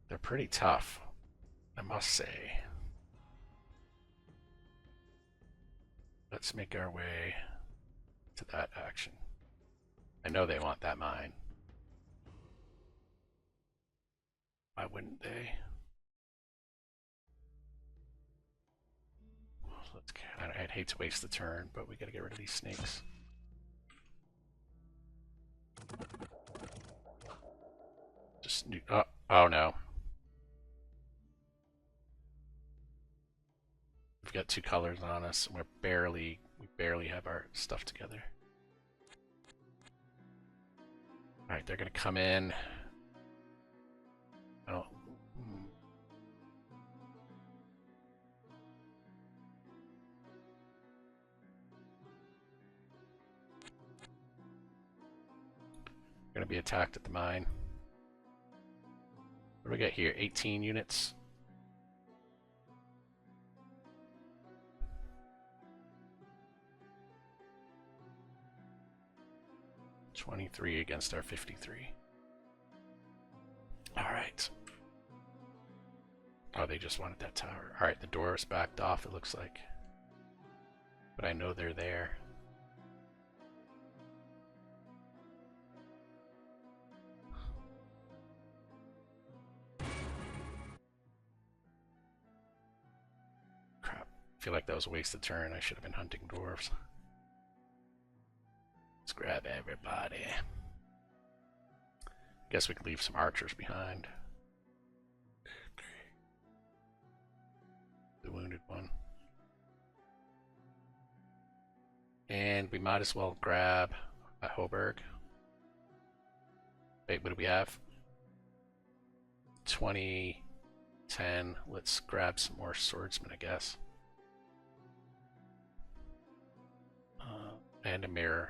They're pretty tough, I must say. Let's make our way to that action. I know they want that mine. Why wouldn't they? I'd hate to waste the turn, but we gotta get rid of these snakes. Just oh no. We've got two colors on us, and we barely have our stuff together. All right, they're gonna come in. Oh. Gonna be attacked at the mine. What do we got here? 18 units. $23 against our 53. All right. Oh, they just wanted that tower. All right, the door is backed off, it looks like. But I know they're there. Crap. I feel like that was a wasted turn. I should have been hunting dwarves. Let's grab everybody. Guess we could leave some archers behind. The wounded one. And we might as well grab a Hoburg. Wait, what do we have? 20, 10. Let's grab some more swordsmen, I guess. And a mirror.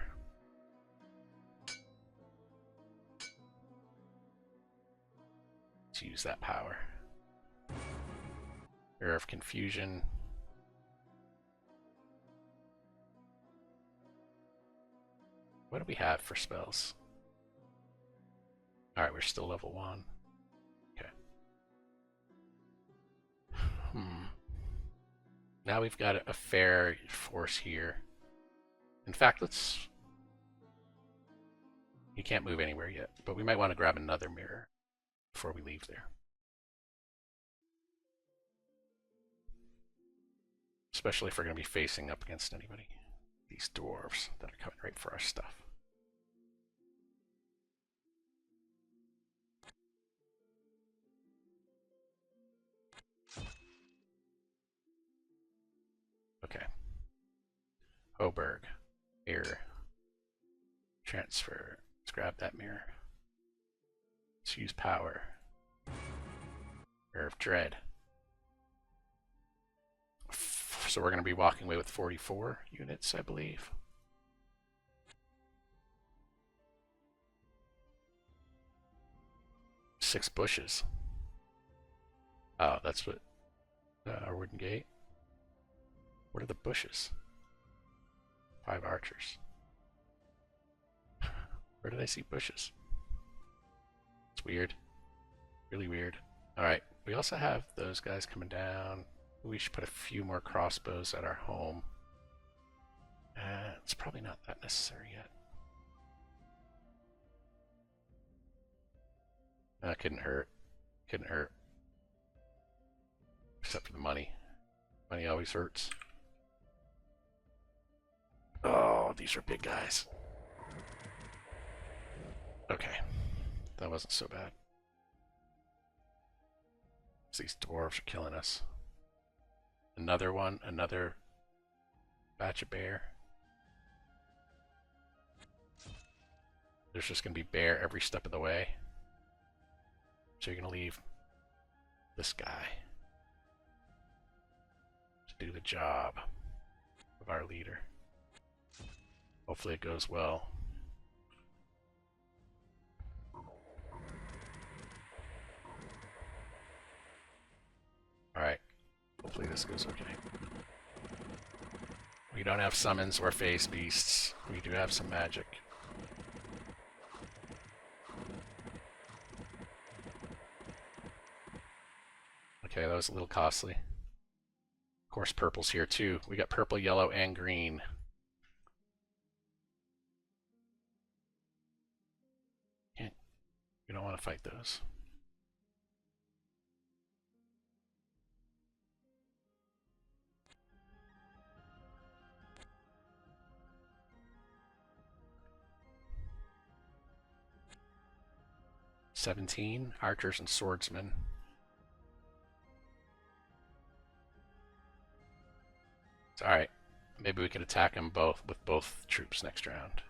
Let's use that power. Mirror of Confusion. What do we have for spells? Alright, we're still level 1. Okay. Now we've got a fair force here. In fact, let's... You can't move anywhere yet, but we might want to grab another mirror before we leave there. Especially if we're going to be facing up against anybody. These dwarves that are coming right for our stuff. Okay. Oberg. Mirror. Transfer. Let's grab that mirror. Let's use power. Mirror of Dread. So we're going to be walking away with 44 units, I believe. Six bushes. Oh, that's what our wooden gate. What are the bushes? 5 archers. Where did I see bushes? It's weird. Really weird. Alright, we also have those guys coming down. We should put a few more crossbows at our home. It's probably not that necessary yet. That couldn't hurt. Couldn't hurt. Except for the money. Money always hurts. Oh, these are big guys. Okay. That wasn't so bad. These dwarves are killing us. Another one. Another batch of bear. There's just going to be bear every step of the way. So you're going to leave this guy to do the job of our leader. Hopefully it goes well. Alright. Hopefully this goes okay. We don't have summons or phase beasts. We do have some magic. Okay, that was a little costly. Of course, purple's here too. We got purple, yellow, and green. We don't want to fight those. "17 archers and swordsmen." It's alright. Maybe we could attack them both with both troops next round.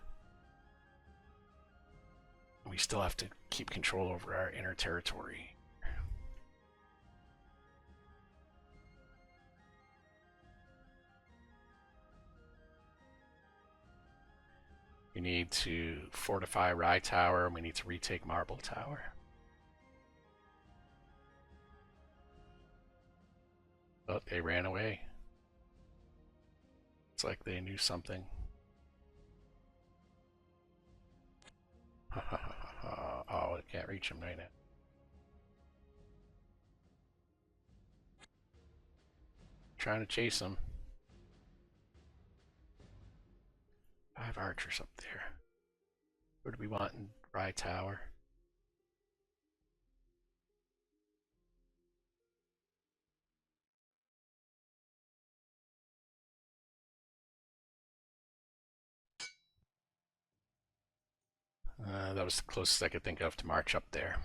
We still have to keep control over our inner territory. We need to fortify Rye Tower, and we need to retake Marble Tower. Oh, they ran away. It's like they knew something. Oh, I can't reach him right now. Trying to chase him. 5 archers up there. Where do we want in Rye Tower? That was the closest I could think of to march up there.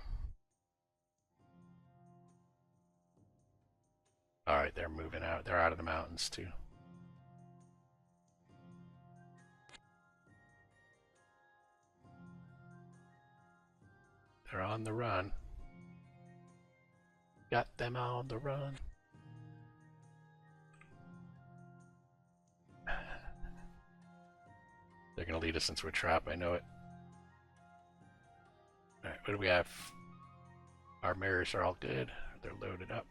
Alright, they're moving out. They're out of the mountains too. They're on the run. Got them on the run. They're going to lead us into a trap, I know it. Alright, what do we have? Our mirrors are all good. They're loaded up.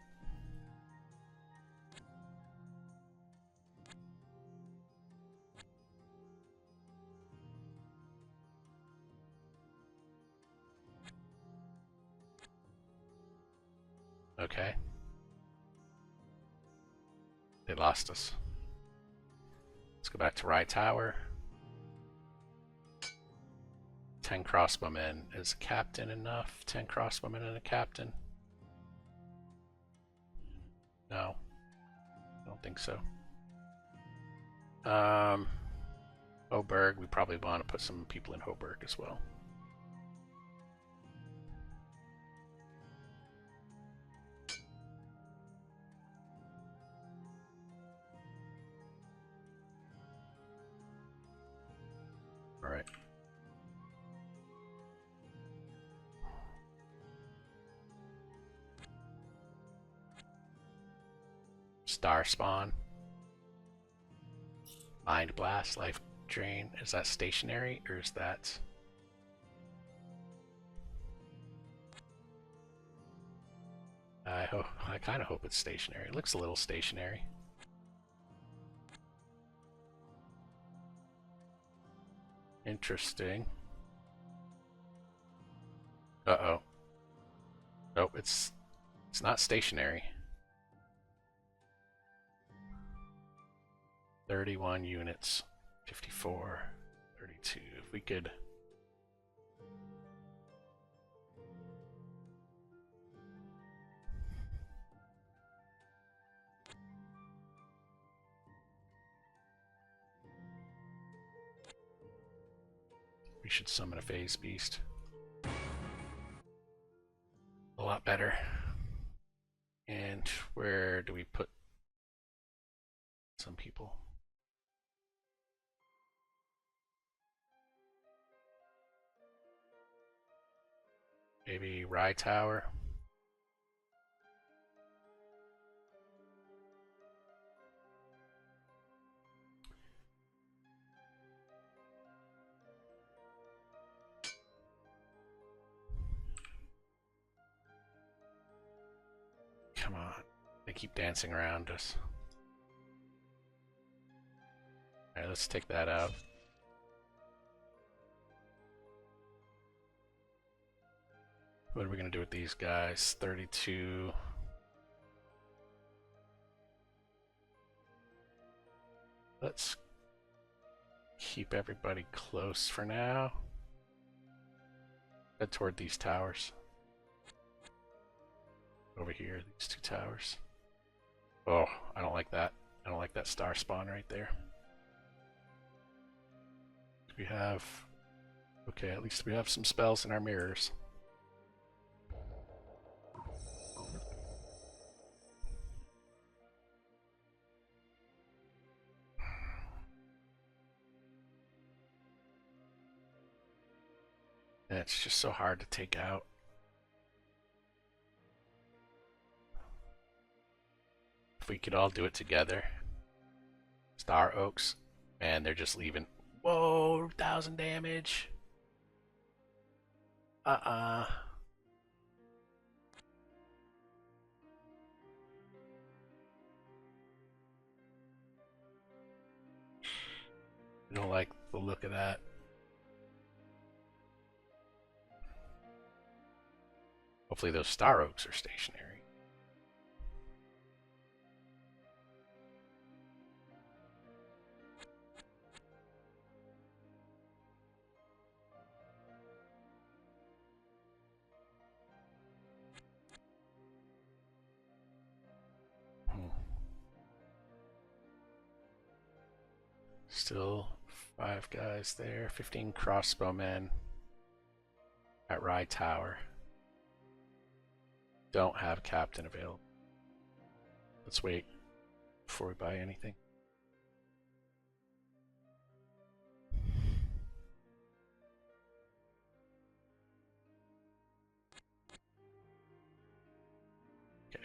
Okay. They lost us. Let's go back to Rye Tower. 10 crossbowmen. Is a captain enough? 10 crossbowmen and a captain? No. I don't think so. Hoburg, we probably want to put some people in Hoburg as well. Star Spawn. Mind Blast, Life Drain. Is that stationary or is that... I kind of hope it's stationary. It looks a little stationary. Interesting. Uh-oh. Nope, it's not stationary. 31 units. 54. 32. If we could... We should summon a phase beast. A lot better. And where do we put some people? Maybe Rye Tower. Come on. They keep dancing around us. Alright, let's take that out. What are we going to do with these guys? 32. Let's keep everybody close for now. Head toward these towers. Over here, these two towers. Oh, I don't like that. I don't like that star spawn right there. We have... Okay, at least we have some spells in our mirrors. And it's just so hard to take out. If we could all do it together. Star Oaks. Man, they're just leaving. Whoa, 1,000 damage. I don't like the look of that. Hopefully those Star Oaks are stationary. Still 5 guys there. 15 crossbowmen at Rye Tower. Don't have captain available. Let's wait before we buy anything. Okay.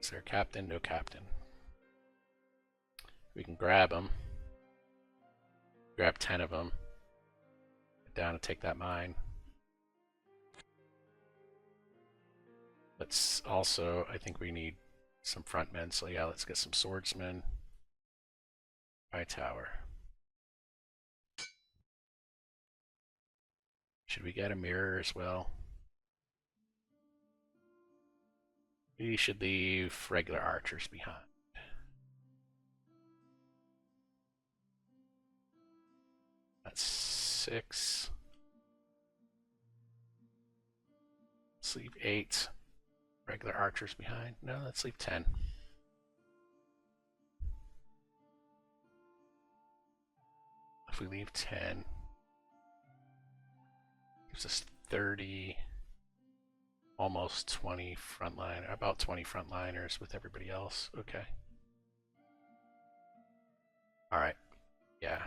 Is there a captain? No captain. We can grab them. Grab 10 of them. Get down and take that mine. Let's also, I think we need some frontmen, so yeah, let's get some swordsmen. High tower. Should we get a mirror as well? We should leave regular archers behind. That's 6. Let's leave 8 regular archers behind. No, let's leave 10. If we leave 10, gives us 30, almost 20 frontline, about 20 frontliners with everybody else. Okay. All right. Yeah.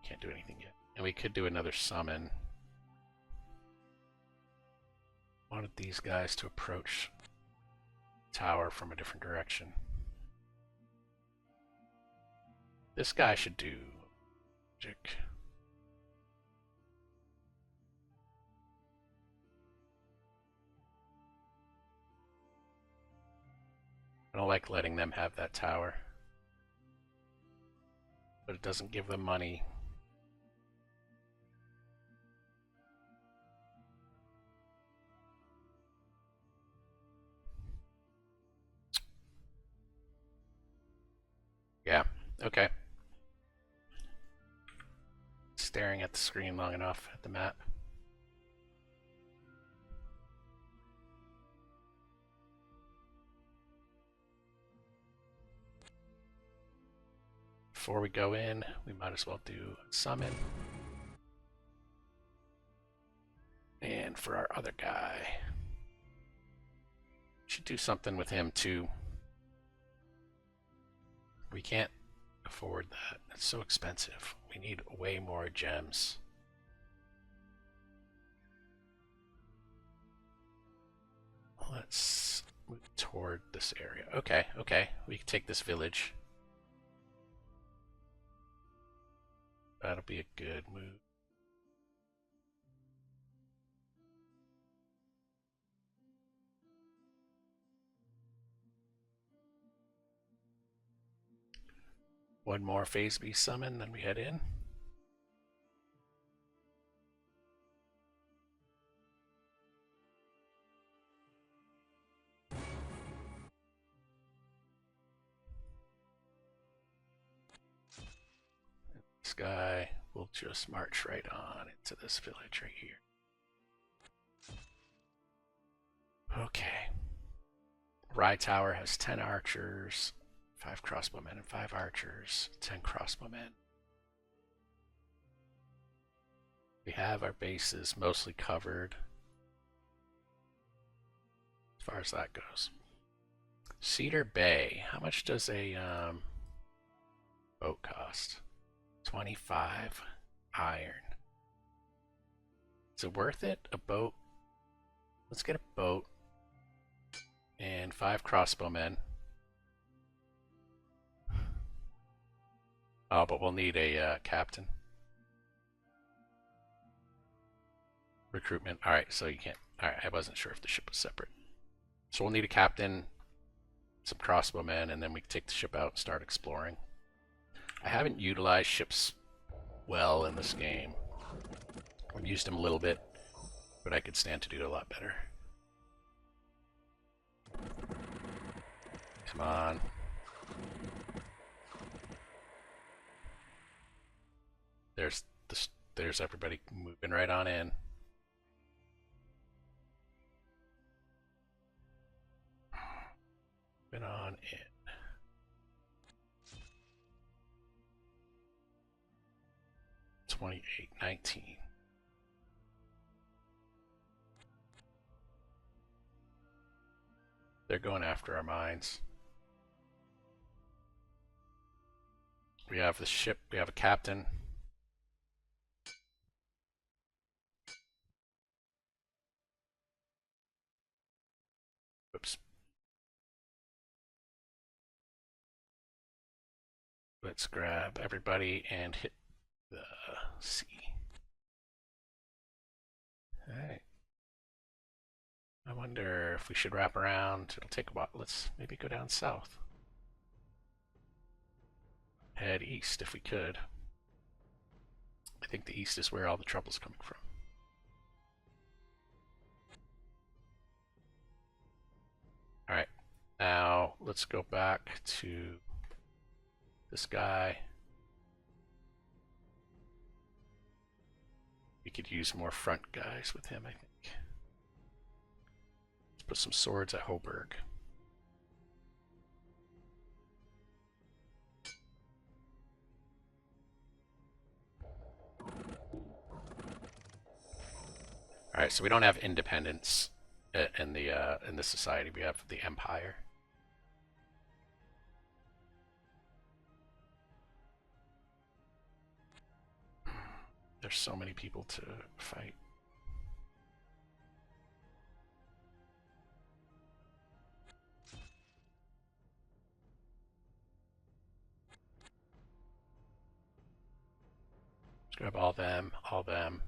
Can't do anything yet. And we could do another summon. wanted these guys to approach the tower from a different direction. This guy should do magic. I don't like letting them have that tower, but it doesn't give them money. Yeah, okay. Staring at the screen long enough at the map. Before we go in, we might as well do summon. And for our other guy, should do something with him too. We can't afford that. It's so expensive. We need way more gems. Let's move toward this area. Okay, okay. We can take this village. That'll be a good move. One more phase B summon, then we head in. This guy will just march right on into this village right here. Okay. Rye Tower has 10 archers, 5 crossbowmen and 5 archers, 10 crossbowmen. We have our bases mostly covered as far as that goes. Cedar Bay, how much does a boat cost? 25 iron. Is it worth it? A boat? Let's get a boat and 5 crossbowmen. Oh, but we'll need a captain. Recruitment. Alright, so you can't. Alright, I wasn't sure if the ship was separate. So we'll need a captain, some crossbowmen, and then we can take the ship out and start exploring. I haven't utilized ships well in this game. I've used them a little bit, but I could stand to do it a lot better. Come on. There's everybody moving right on in. Moving on in. $28.19. They're going after our mines. We have the ship, we have a captain. Whoops. Let's grab everybody and hit the sea. Alright. I wonder if we should wrap around. It'll take a while. Let's maybe go down south. Head east if we could. I think the east is where all the trouble's coming from. Alright, now let's go back to this guy. We could use more front guys with him, I think. Let's put some swords at Hoburg. Alright, so we don't have independence in the society. We have the empire. There's so many people to fight. Let's grab all them, all them.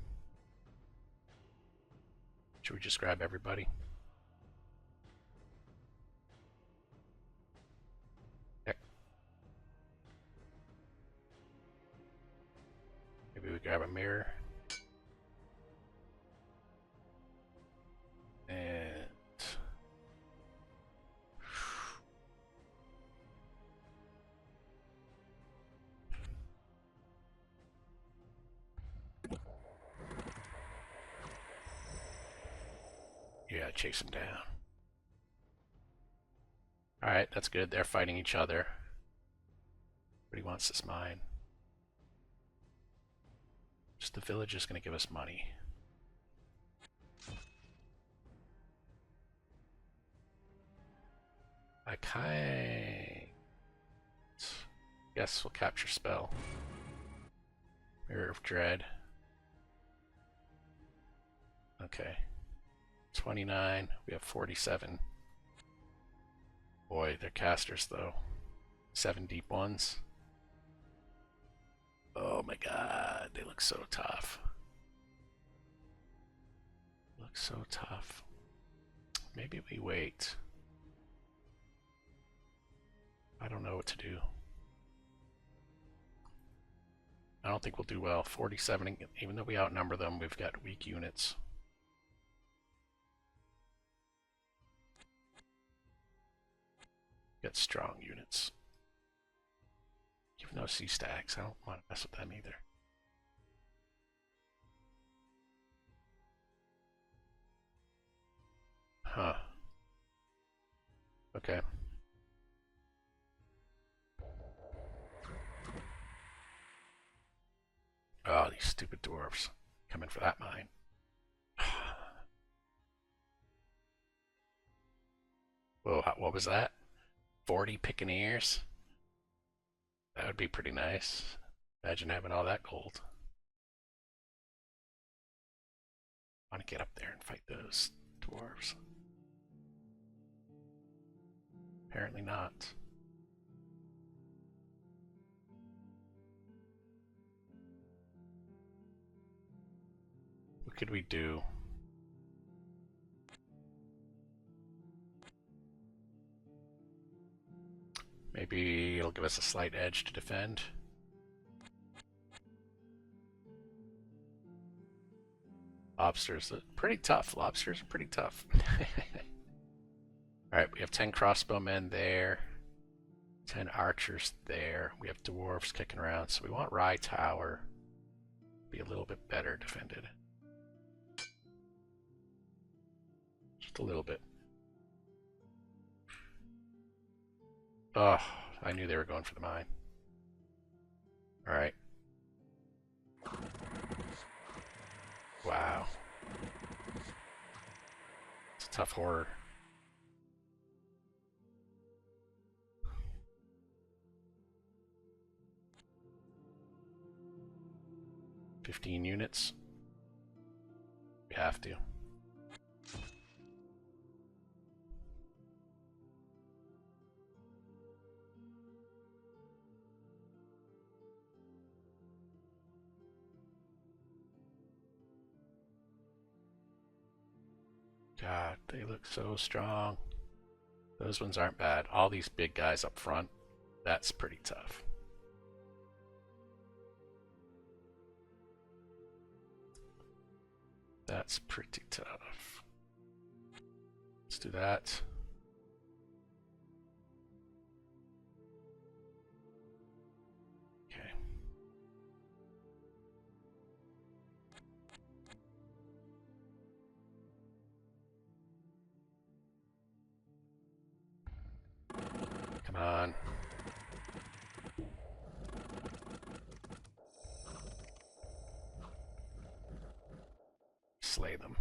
Should we just grab everybody? Okay. Maybe we grab a mirror. And yeah, chase them down. Alright, that's good. They're fighting each other. But he wants this mine. Just the village is going to give us money. I guess we'll capture spell. Mirror of Dread. Okay. 29. We have 47. Boy, they're casters though. 7 deep ones. Oh my god, they look so tough. Look so tough. Maybe we wait. I don't know what to do. I don't think we'll do well. 47, even though we outnumber them, we've got weak units. Got strong units. Even though C stacks, I don't want to mess with them either. Huh. Okay. Oh, these stupid dwarves. Coming for that mine. Whoa, what was that? 40 piccaneers? That would be pretty nice. Imagine having all that gold. I want to get up there and fight those dwarves. Apparently not. What could we do? Maybe it'll give us a slight edge to defend. Lobsters are pretty tough. Lobsters are pretty tough. Alright, we have 10 crossbowmen there. 10 archers there. We have dwarves kicking around, so we want Rye Tower to be a little bit better defended. Just a little bit. Oh, I knew they were going for the mine. Alright. Wow. It's a tough horror. $15 units. We have to. God, they look so strong. Those ones aren't bad. All these big guys up front, that's pretty tough. That's pretty tough. Let's do that. Okay. Come on. Slay them.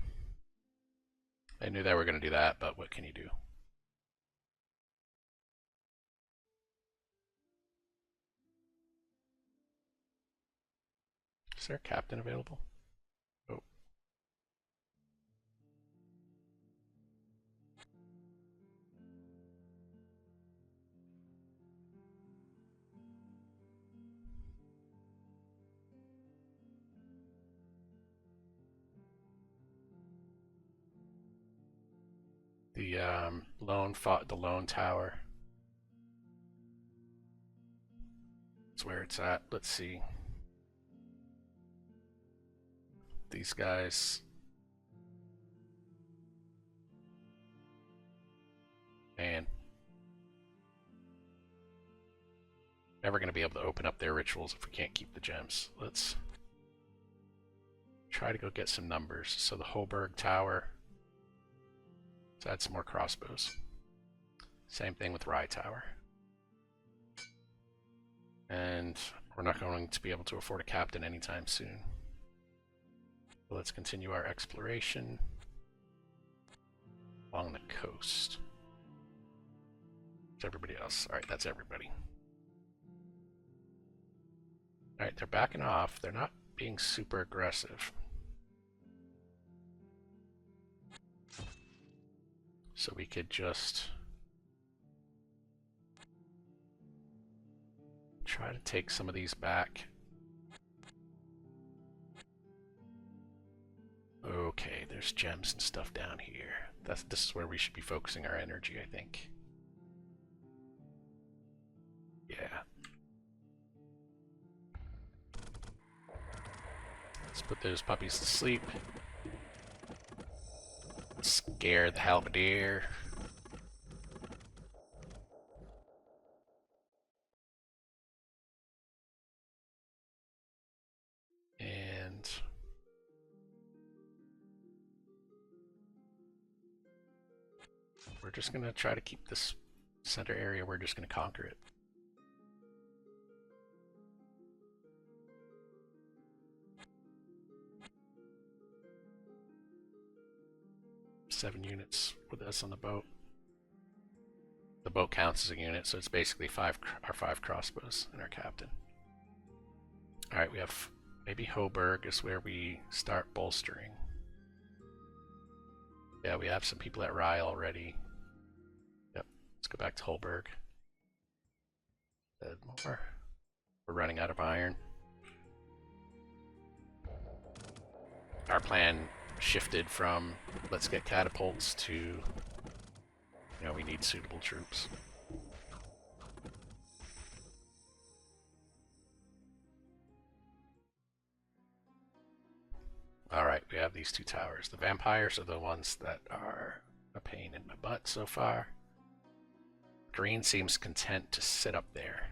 I knew they were going to do that, but what can you do? Is there a captain available? Oh. the lone tower. That's where it's at. Let's see. These guys. Man. Never going to be able to open up their rituals if we can't keep the gems. Let's try to go get some numbers. So the Holberg Tower. Let's add some more crossbows. Same thing with Rye Tower. And we're not going to be able to afford a captain anytime soon. So let's continue our exploration along the coast. It's everybody else. Alright, that's everybody. Alright, they're backing off. They're not being super aggressive. So we could just try to take some of these back. Okay, there's gems and stuff down here. This is where we should be focusing our energy, I think. Yeah. Let's put those puppies to sleep. Scare the halberdier. And we're just going to try to keep this center area. We're just going to conquer it. Seven units with us on the boat. The boat counts as a unit, so it's basically our five crossbows and our captain. Alright, we have maybe Hoburg is where we start bolstering. Yeah, we have some people at Rye already. Yep, let's go back to Holberg. Add more. We're running out of iron. Our plan shifted from let's get catapults to, you know, we need suitable troops. Alright, we have these two towers. The vampires are the ones that are a pain in my butt so far. Green seems content to sit up there.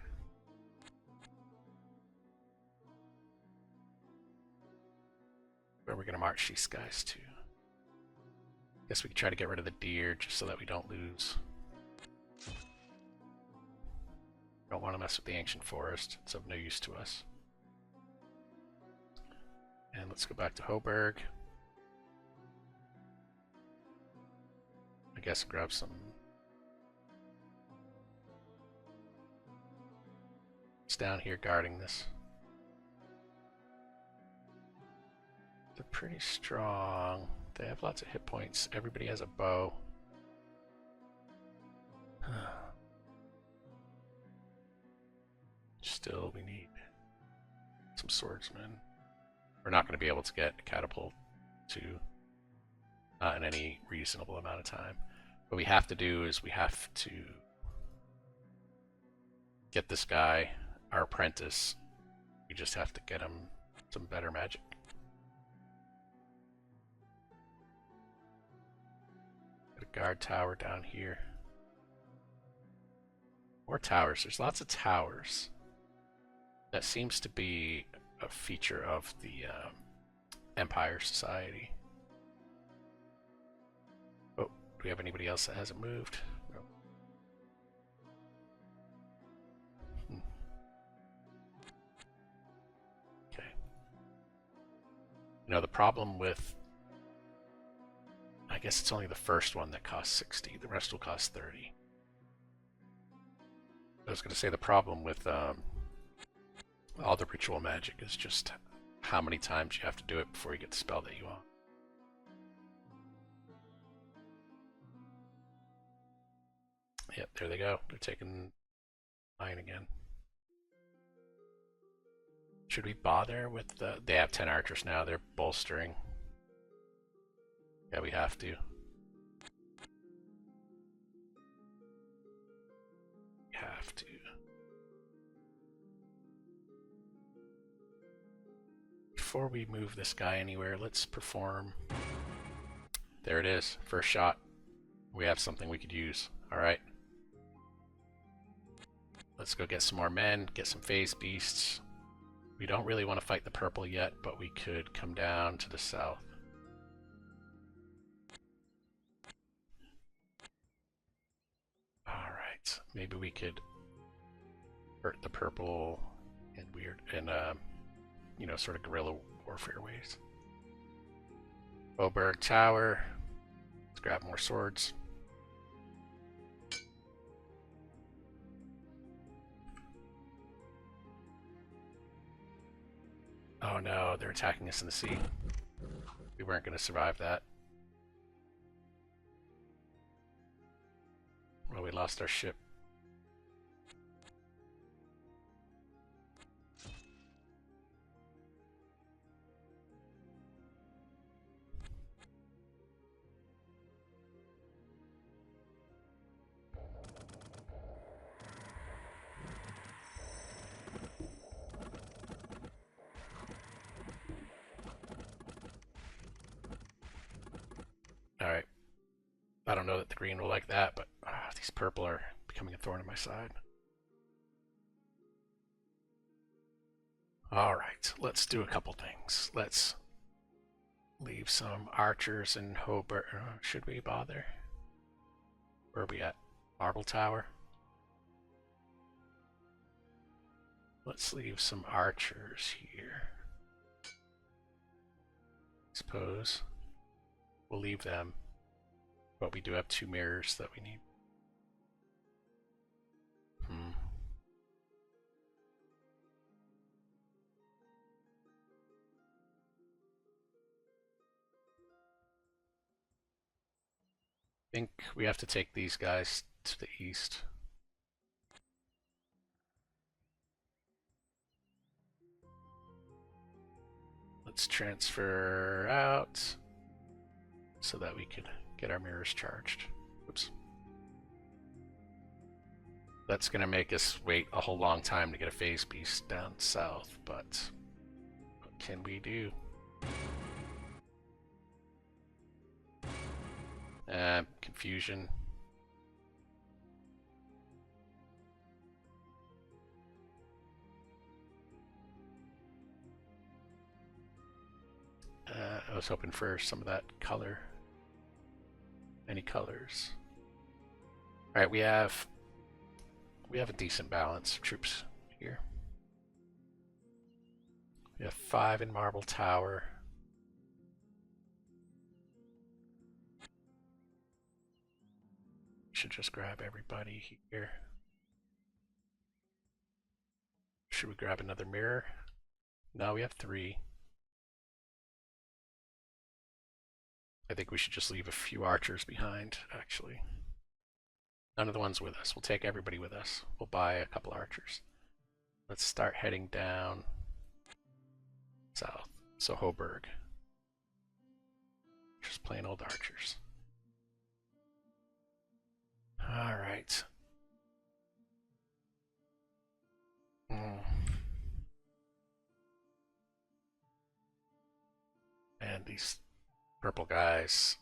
Where are we going to march these guys to? Guess we could try to get rid of the deer just so that we don't lose. Don't want to mess with the ancient forest. It's of no use to us. And let's go back to Hoburg. I guess grab some. It's down here guarding this. They're pretty strong. They have lots of hit points. Everybody has a bow. Still, we need some swordsmen. We're not going to be able to get a catapult to in any reasonable amount of time. What we have to do is we have to get this guy, our apprentice. We just have to get him some better magic. Got a guard tower down here. More towers. There's lots of towers. That seems to be a feature of the Empire Society. Oh, do we have anybody else that hasn't moved? No. Okay. You know, the problem with... I guess it's only the first one that costs 60. The rest will cost 30. I was going to say the problem with all the ritual magic is just how many times you have to do it before you get the spell that you want. Yep, there they go. They're taking mine again. Should we bother with the... They have 10 archers now. They're bolstering. Yeah, we have to. have to. Before we move this guy anywhere, let's perform. There it is. First shot. We have something we could use. Alright. Let's go get some more men, get some phase beasts. We don't really want to fight the purple yet, but we could come down to the south. Alright. Maybe we could hurt the purple in weird and you know, sort of guerrilla warfare ways. Oberg Tower. Let's grab more swords. Oh no, they're attacking us in the sea. We weren't going to survive that. Well, we lost our ship. Alright. I don't know that the green will like that, but these purple are becoming a thorn in my side. Alright, let's do a couple things. Let's leave some archers in Hobart. Should we bother? Where are we at? Marble Tower? Let's leave some archers here. Suppose we'll leave them, but we do have 2 mirrors that we need. I think we have to take these guys to the east. Let's transfer out so that we can get our mirrors charged. Oops. That's going to make us wait a whole long time to get a phase beast down south, but what can we do? Confusion. I was hoping for some of that color. Any colors? All right, we have a decent balance of troops here. We have 5 in Marble Tower. Should just grab everybody here. Should we grab another mirror? No, we have 3. I think we should just leave a few archers behind, actually. None of the ones with us. We'll take everybody with us. We'll buy a couple archers. Let's start heading down south. So Hoberg. Just plain old archers. Alright. And these purple guys.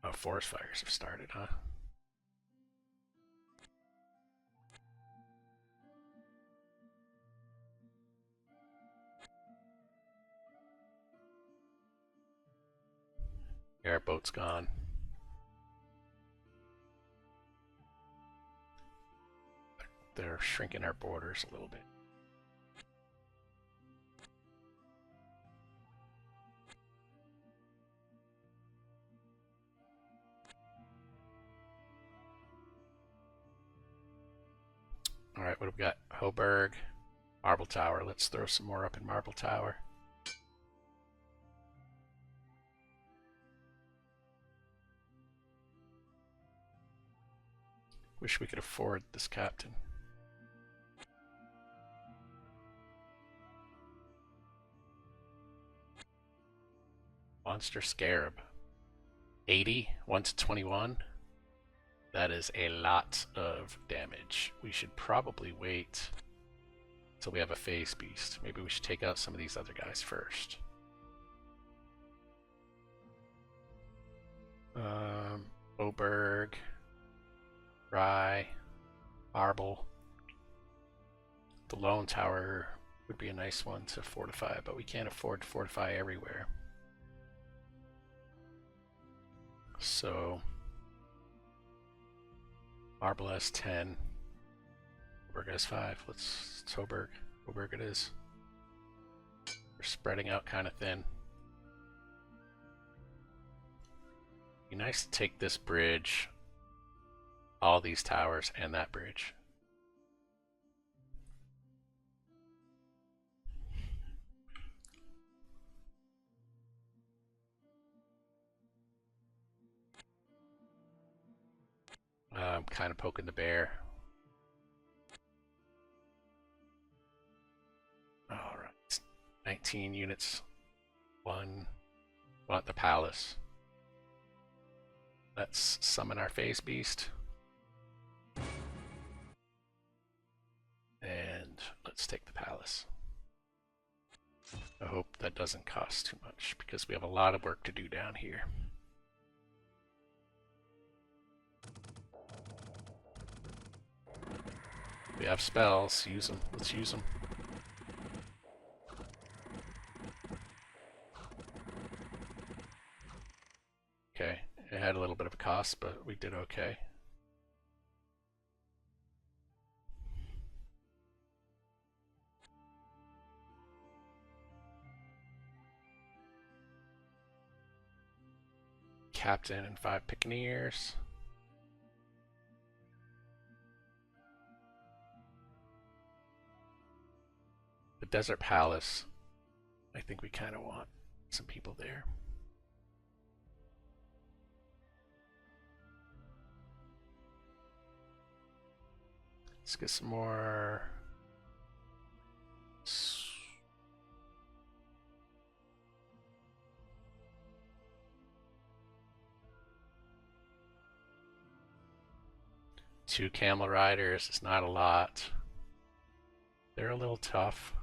Oh, forest fires have started, huh? The airboat's gone. They're shrinking our borders a little bit. Alright, what have we got? Hoberg, Marble Tower. Let's throw some more up in Marble Tower. Wish we could afford this captain. Monster Scarab. 80, 1 to 21. That is a lot of damage. We should probably wait until we have a phase beast. Maybe we should take out some of these other guys first. Oberg, Rye, Marble. The Lone Tower would be a nice one to fortify, but we can't afford to fortify everywhere. So Marble has 10. Oberg has 5. It's Oberg. Oberg it is. We're spreading out kind of thin. Be nice to take this bridge, all these towers, and that bridge. I'm kind of poking the bear. Alright. 19 units. 1. Want the palace. Let's summon our phase beast. And let's take the palace. I hope that doesn't cost too much because we have a lot of work to do down here. We have spells, use them. Let's use them. Okay, it had a little bit of a cost, but we did okay. Captain and 5 Piccaneers. The Desert Palace, I think we kind of want some people there. Let's get some more. Two camel riders is not a lot. They're a little tough,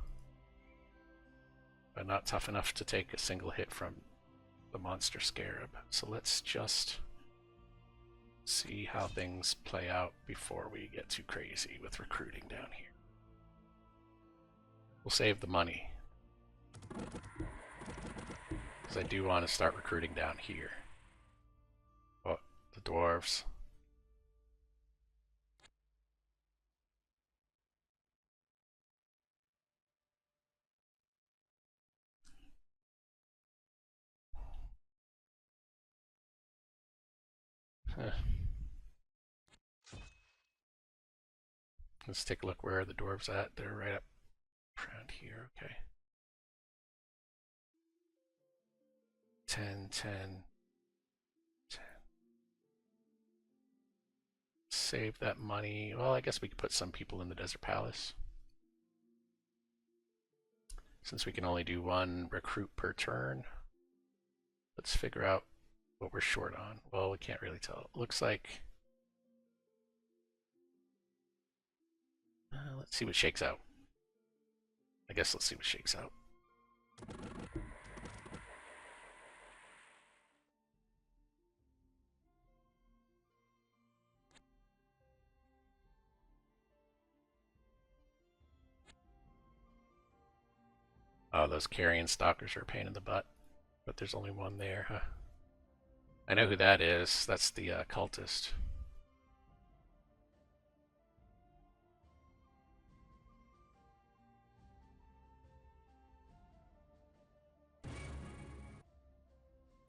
but not tough enough to take a single hit from the monster scarab. So let's just see how things play out before we get too crazy with recruiting down here. We'll save the money, because I do want to start recruiting down here. Oh, the dwarves. Let's take a look where the dwarves at. They're right up around here. Okay. 10, 10, 10. Save that money. Well, I guess we could put some people in the Desert Palace, since we can only do 1 recruit per turn. Let's figure out what we're short on. Well, we can't really tell. It looks like... let's see what shakes out. I guess let's see what shakes out. Oh, those carrion stalkers are a pain in the butt. But there's only 1 there, huh? I know who that is. That's the cultist.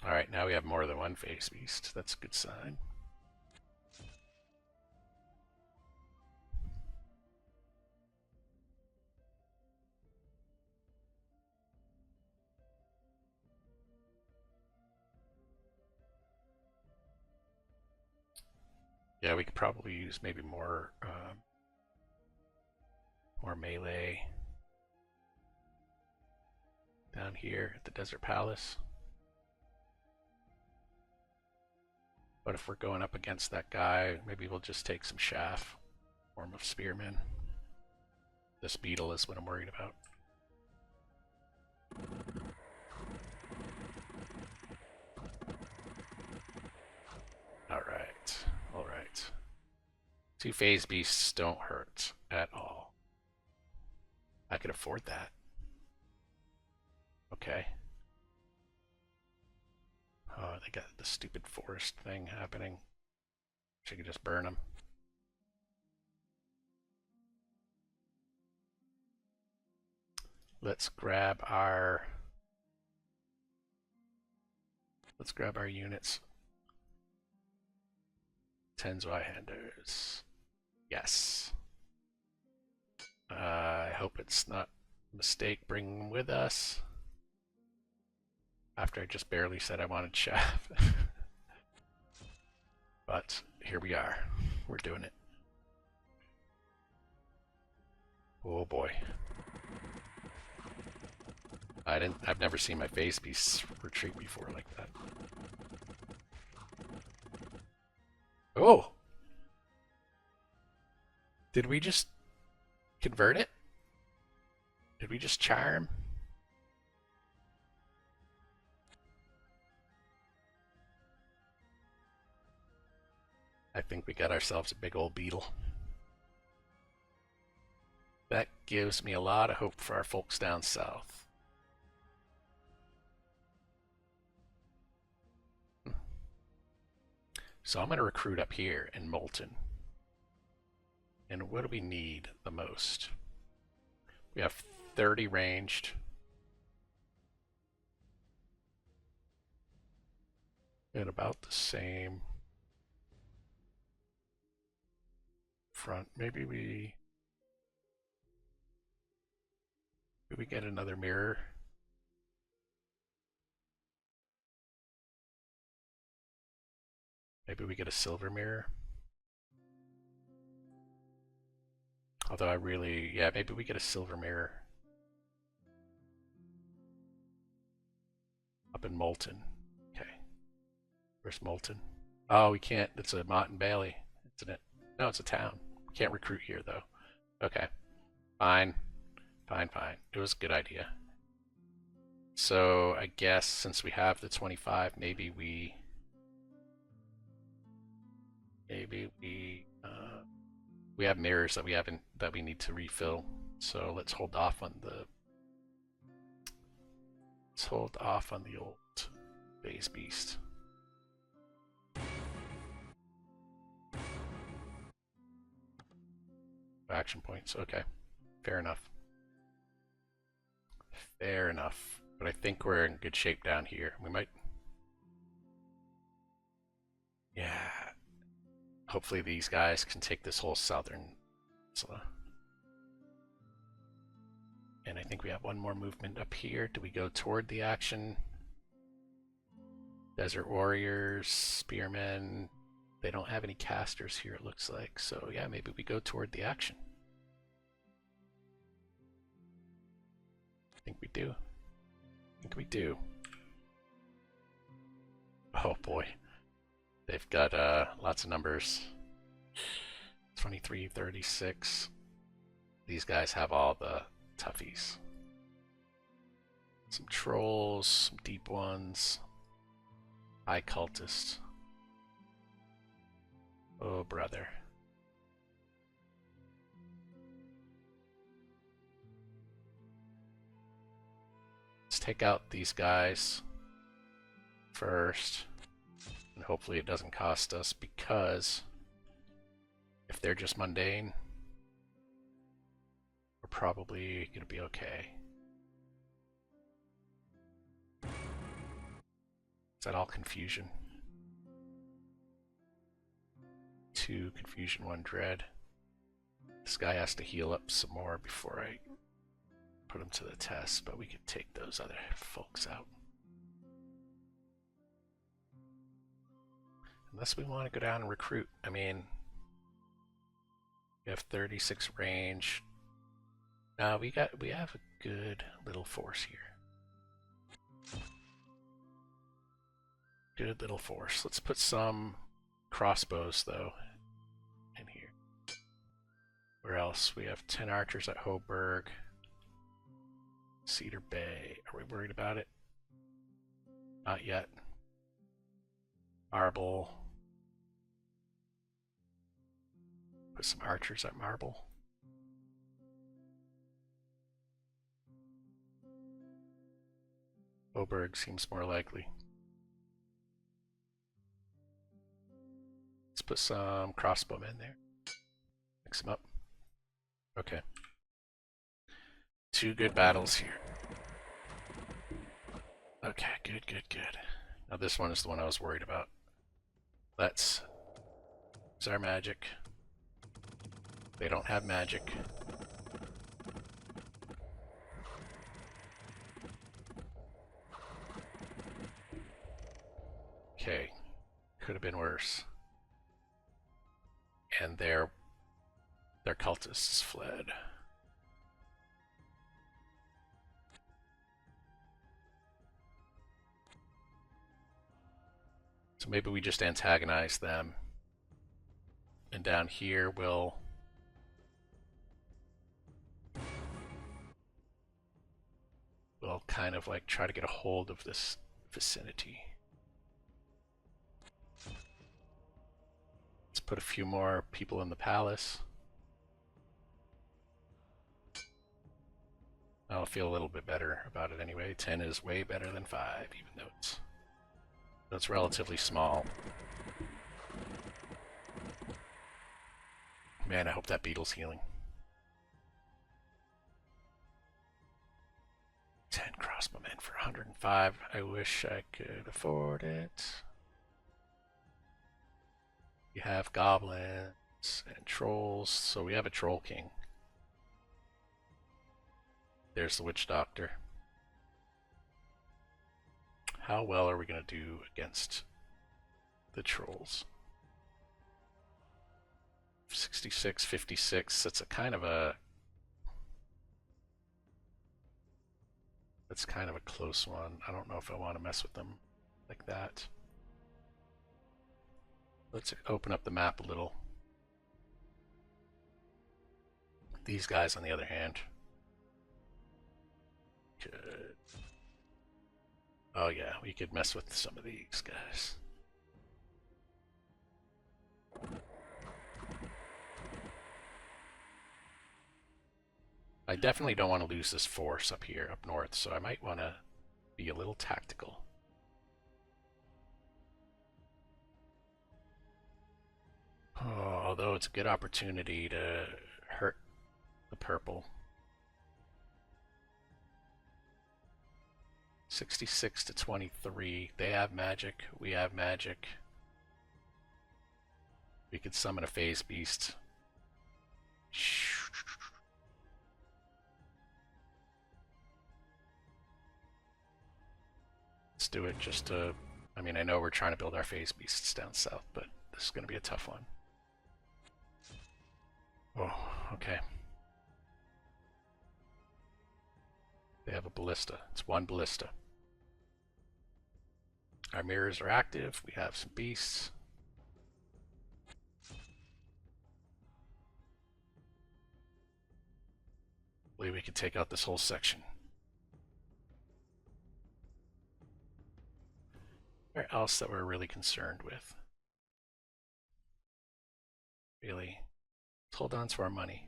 Alright, now we have more than 1 phase beast. That's a good sign. Yeah, we could probably use maybe more melee down here at the Desert Palace. But if we're going up against that guy, maybe we'll just take some chaff, form of spearmen. This beetle is what I'm worried about. Alright, alright. 2 phase beasts don't hurt at all. I could afford that. Okay. Oh, they got the stupid forest thing happening. She could just burn them. Let's grab our units. 10 Zweihanders. Yes. I hope it's not a mistake bringing them with us. After I just barely said I wanted chaff. But here we are. We're doing it. Oh boy. I've never seen my phase beasts retreat before like that. Oh! Did we just convert it? Did we just charm? I think we got ourselves a big old beetle. That gives me a lot of hope for our folks down south. So I'm going to recruit up here in Molten. And what do we need the most? We have 30 ranged. And about the same front. Maybe we get another mirror. Maybe we get a silver mirror. Although yeah, maybe we get a silver mirror. Up in Molten. Okay. Where's Molten? Oh, we can't. It's a Mott and Bailey, isn't it? No, it's a town. We can't recruit here, though. Okay. Fine. Fine, fine. It was a good idea. So, I guess since we have the 25, maybe we have mirrors that we need to refill. So let's hold off on the old phase beast. Action points. Okay, fair enough. Fair enough. But I think we're in good shape down here. We might. Yeah. Hopefully these guys can take this whole southern peninsula. And I think we have one more movement up here. Do we go toward the action? Desert Warriors, Spearmen. They don't have any casters here, it looks like. So yeah, maybe we go toward the action. I think we do. I think we do. Oh boy. They've got lots of numbers. 23, 36. These guys have all the toughies. Some trolls, some deep ones. High cultist. Oh, brother. Let's take out these guys first. And hopefully it doesn't cost us, because if they're just mundane, we're probably going to be okay. Is that all confusion? 2 confusion, 1 dread. This guy has to heal up some more before I put him to the test, but we could take those other folks out. Unless we want to go down and recruit. I mean, we have 36 range. Now we have a good little force here. Good little force. Let's put some crossbows, though, in here. Where else? We have 10 archers at Hoburg. Cedar Bay. Are we worried about it? Not yet. Marble. Put some archers at Marble. Hoburg seems more likely. Let's put some crossbowmen there. Mix them up. Okay. 2 good battles here. Okay, good, good, good. Now this one is the one I was worried about. Let's use our magic. They don't have magic. Okay, could have been worse. And their cultists fled. So maybe we just antagonize them. And down here we'll kind of like try to get a hold of this vicinity. Let's put a few more people in the palace. I'll feel a little bit better about it anyway. 10 is way better than 5, even though it's relatively small. Man, I hope that beetle's healing. 10 crossbowmen for 105. I wish I could afford it. We have goblins and trolls, so we have a troll king. There's the witch doctor. How well are we going to do against the trolls? 66, 56. That's a kind of a close one. I don't know if I want to mess with them like that. Let's open up the map a little. These guys, on the other hand. Good. Oh yeah, we could mess with some of these guys. I definitely don't want to lose this force up here, up north, so I might want to be a little tactical. Oh, although it's a good opportunity to hurt the purple. 66 to 23. They have magic. We have magic. We could summon a phase beast. Let's do it just to... I mean, I know we're trying to build our phase beasts down south, but this is going to be a tough one. Oh, okay. They have a ballista. It's 1 ballista. Our mirrors are active. We have some beasts. I believe we can take out this whole section. Where else that we're really concerned with? Really? Let's hold on to our money.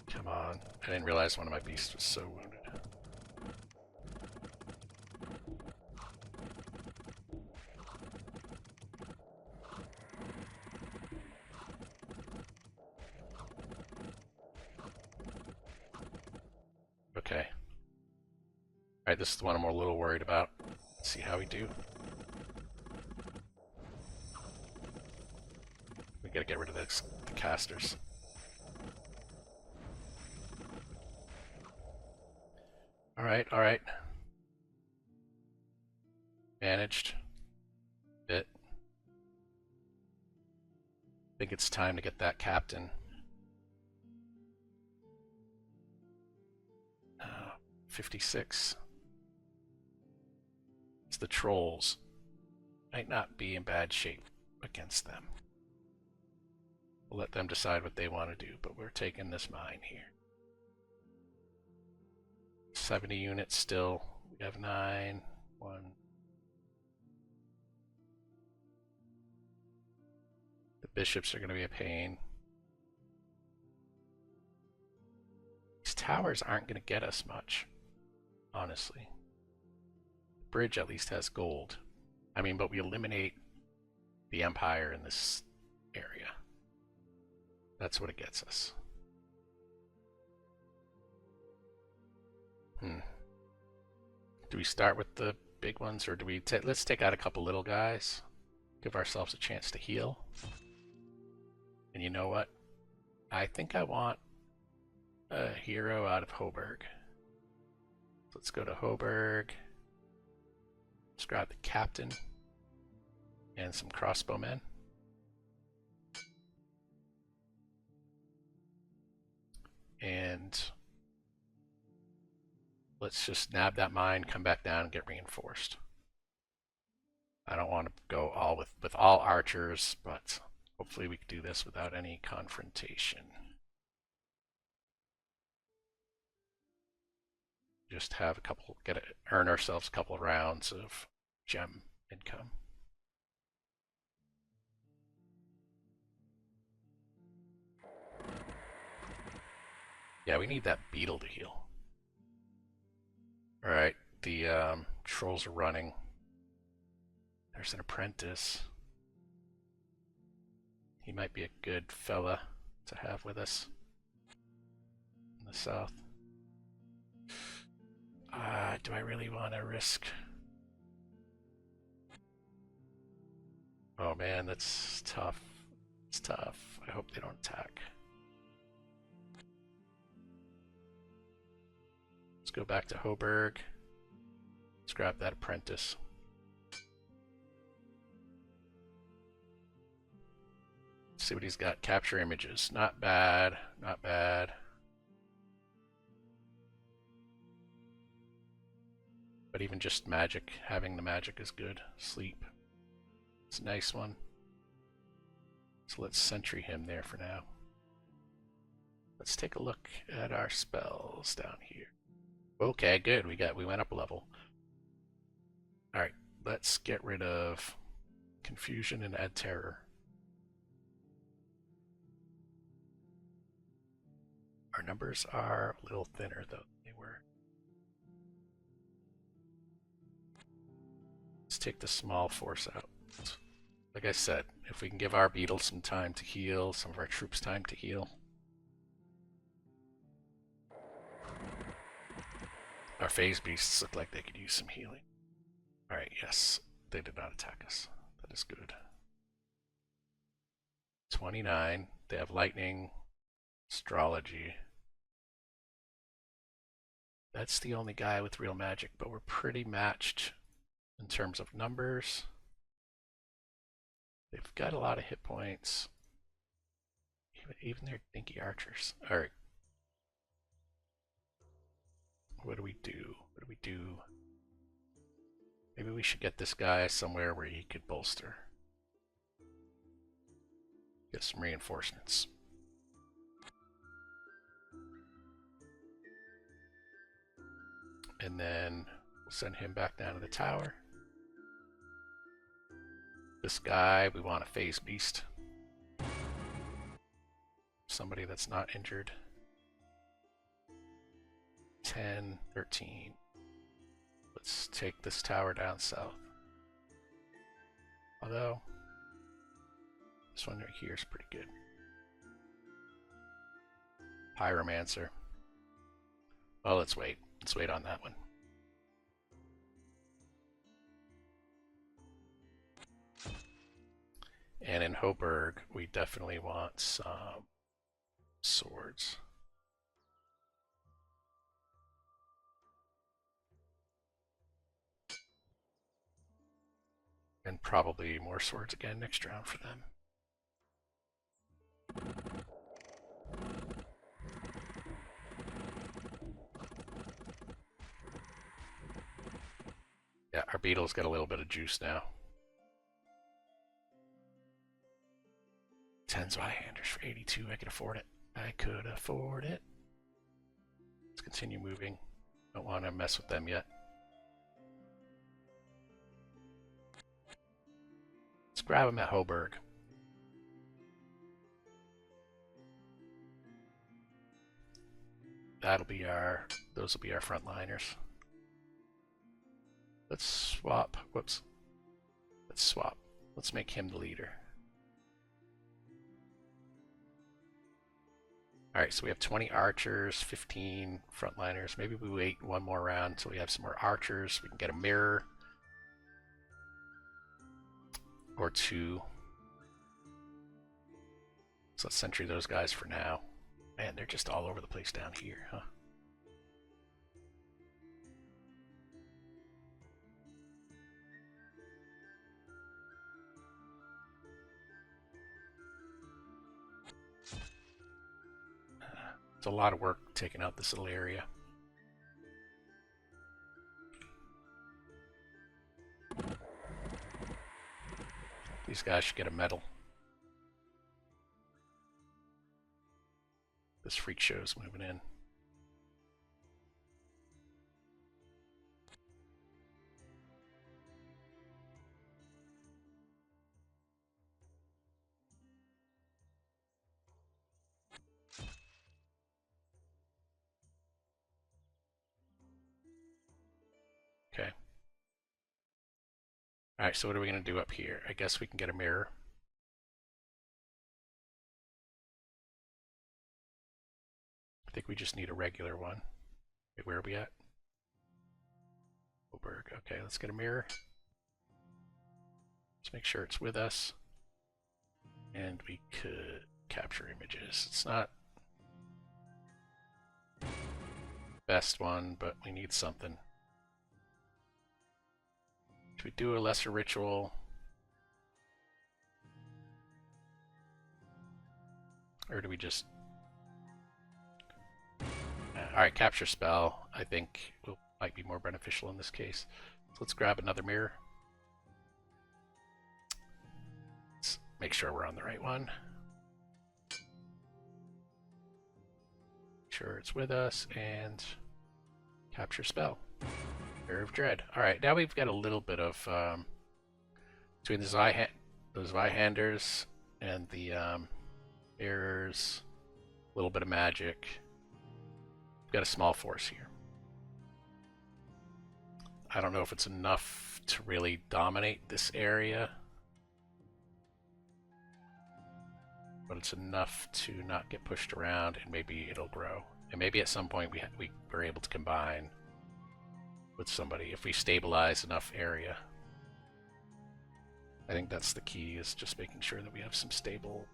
Come on. I didn't realize one of my beasts was so wounded. Okay. Alright, this is the one I'm a little worried about. Let's see how we do. We gotta get rid of the casters. Alright, alright. Managed. Bit. I think it's time to get that captain. 56. It's the trolls might not be in bad shape against them. We'll let them decide what they want to do, but we're taking this mine here. 70 units still. We have 9. 1. The bishops are going to be a pain. These towers aren't going to get us much, honestly. The bridge at least has gold. I mean, but we eliminate the empire in this area. That's what it gets us. Do we start with the big ones, or do we let's take out a couple little guys, give ourselves a chance to heal. And you know what? I think I want a hero out of Hoburg. Let's go to Hoburg. Let's grab the captain and some crossbowmen. And let's just nab that mine, come back down, and get reinforced. I don't want to go all with all archers, but hopefully we can do this without any confrontation. Just have a couple, earn ourselves a couple of rounds of gem income. Yeah, we need that beetle to heal. Alright, the trolls are running. There's an apprentice. He might be a good fella to have with us in the south. Do I really want to risk? Oh man, that's tough. It's tough. I hope they don't attack. Let's go back to Hoburg. Let's grab that apprentice. Let's see what he's got. Capture images. Not bad. Not bad. But even just magic, having the magic is good. Sleep. It's a nice one. So let's sentry him there for now. Let's take a look at our spells down here. Okay, good. We went up a level. Alright, let's get rid of confusion and add terror. Our numbers are a little thinner though than they were. Let's take the small force out. Like I said, if we can give our beetle some time to heal, some of our troops time to heal. Our phase beasts look like they could use some healing. Alright, yes, they did not attack us. That is good. 29. They have lightning, astrology. That's the only guy with real magic, but we're pretty matched in terms of numbers. They've got a lot of hit points. Even their dinky archers. Alright. What do we do? What do we do? Maybe we should get this guy somewhere where he could bolster. Get some reinforcements. And then we'll send him back down to the tower. This guy, we want a phase beast. Somebody that's not injured. 10, 13. Let's take this tower down south. Although, this one right here is pretty good. Pyromancer. Well, let's wait. Let's wait on that one. And in Hoburg, we definitely want some swords. And probably more swords again next round for them. Yeah, Our Beetle's got a little bit of juice now. 10 Zweihanders for 82. I could afford it. I could afford it. Let's continue moving. Don't want to mess with them yet. Let's grab them at Hoburg. Those will be our frontliners. Let's swap. Whoops. Let's swap. Let's make him the leader. Alright, so we have 20 archers, 15 frontliners. Maybe we wait one more round until we have some more archers. We can get a mirror. Or two. So let's sentry those guys for now. Man, they're just all over the place down here, huh? It's a lot of work taking out this little area. These guys should get a medal. This freak show's moving in. Okay. Alright, so what are we going to do up here? I guess we can get a mirror. I think we just need a regular one. Wait, where are we at? Oberg. Okay, let's get a mirror. Let's make sure it's with us. And we could capture images. It's not the best one, but we need something. Should we do a lesser ritual? Or do we just... Alright, capture spell, I think, might be more beneficial in this case. So let's grab another mirror. Let's make sure we're on the right one. Make sure it's with us, and capture spell. Mirror of Dread. Alright, now we've got a little bit of... between the Zweihanders and the mirrors, a little bit of magic. We've got a small force here. I don't know if it's enough to really dominate this area, but it's enough to not get pushed around, and maybe it'll grow. And maybe at some point we were able to combine with somebody if we stabilize enough area. I think that's the key, is just making sure that we have some stable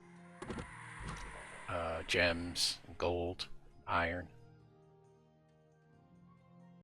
gems, gold, iron.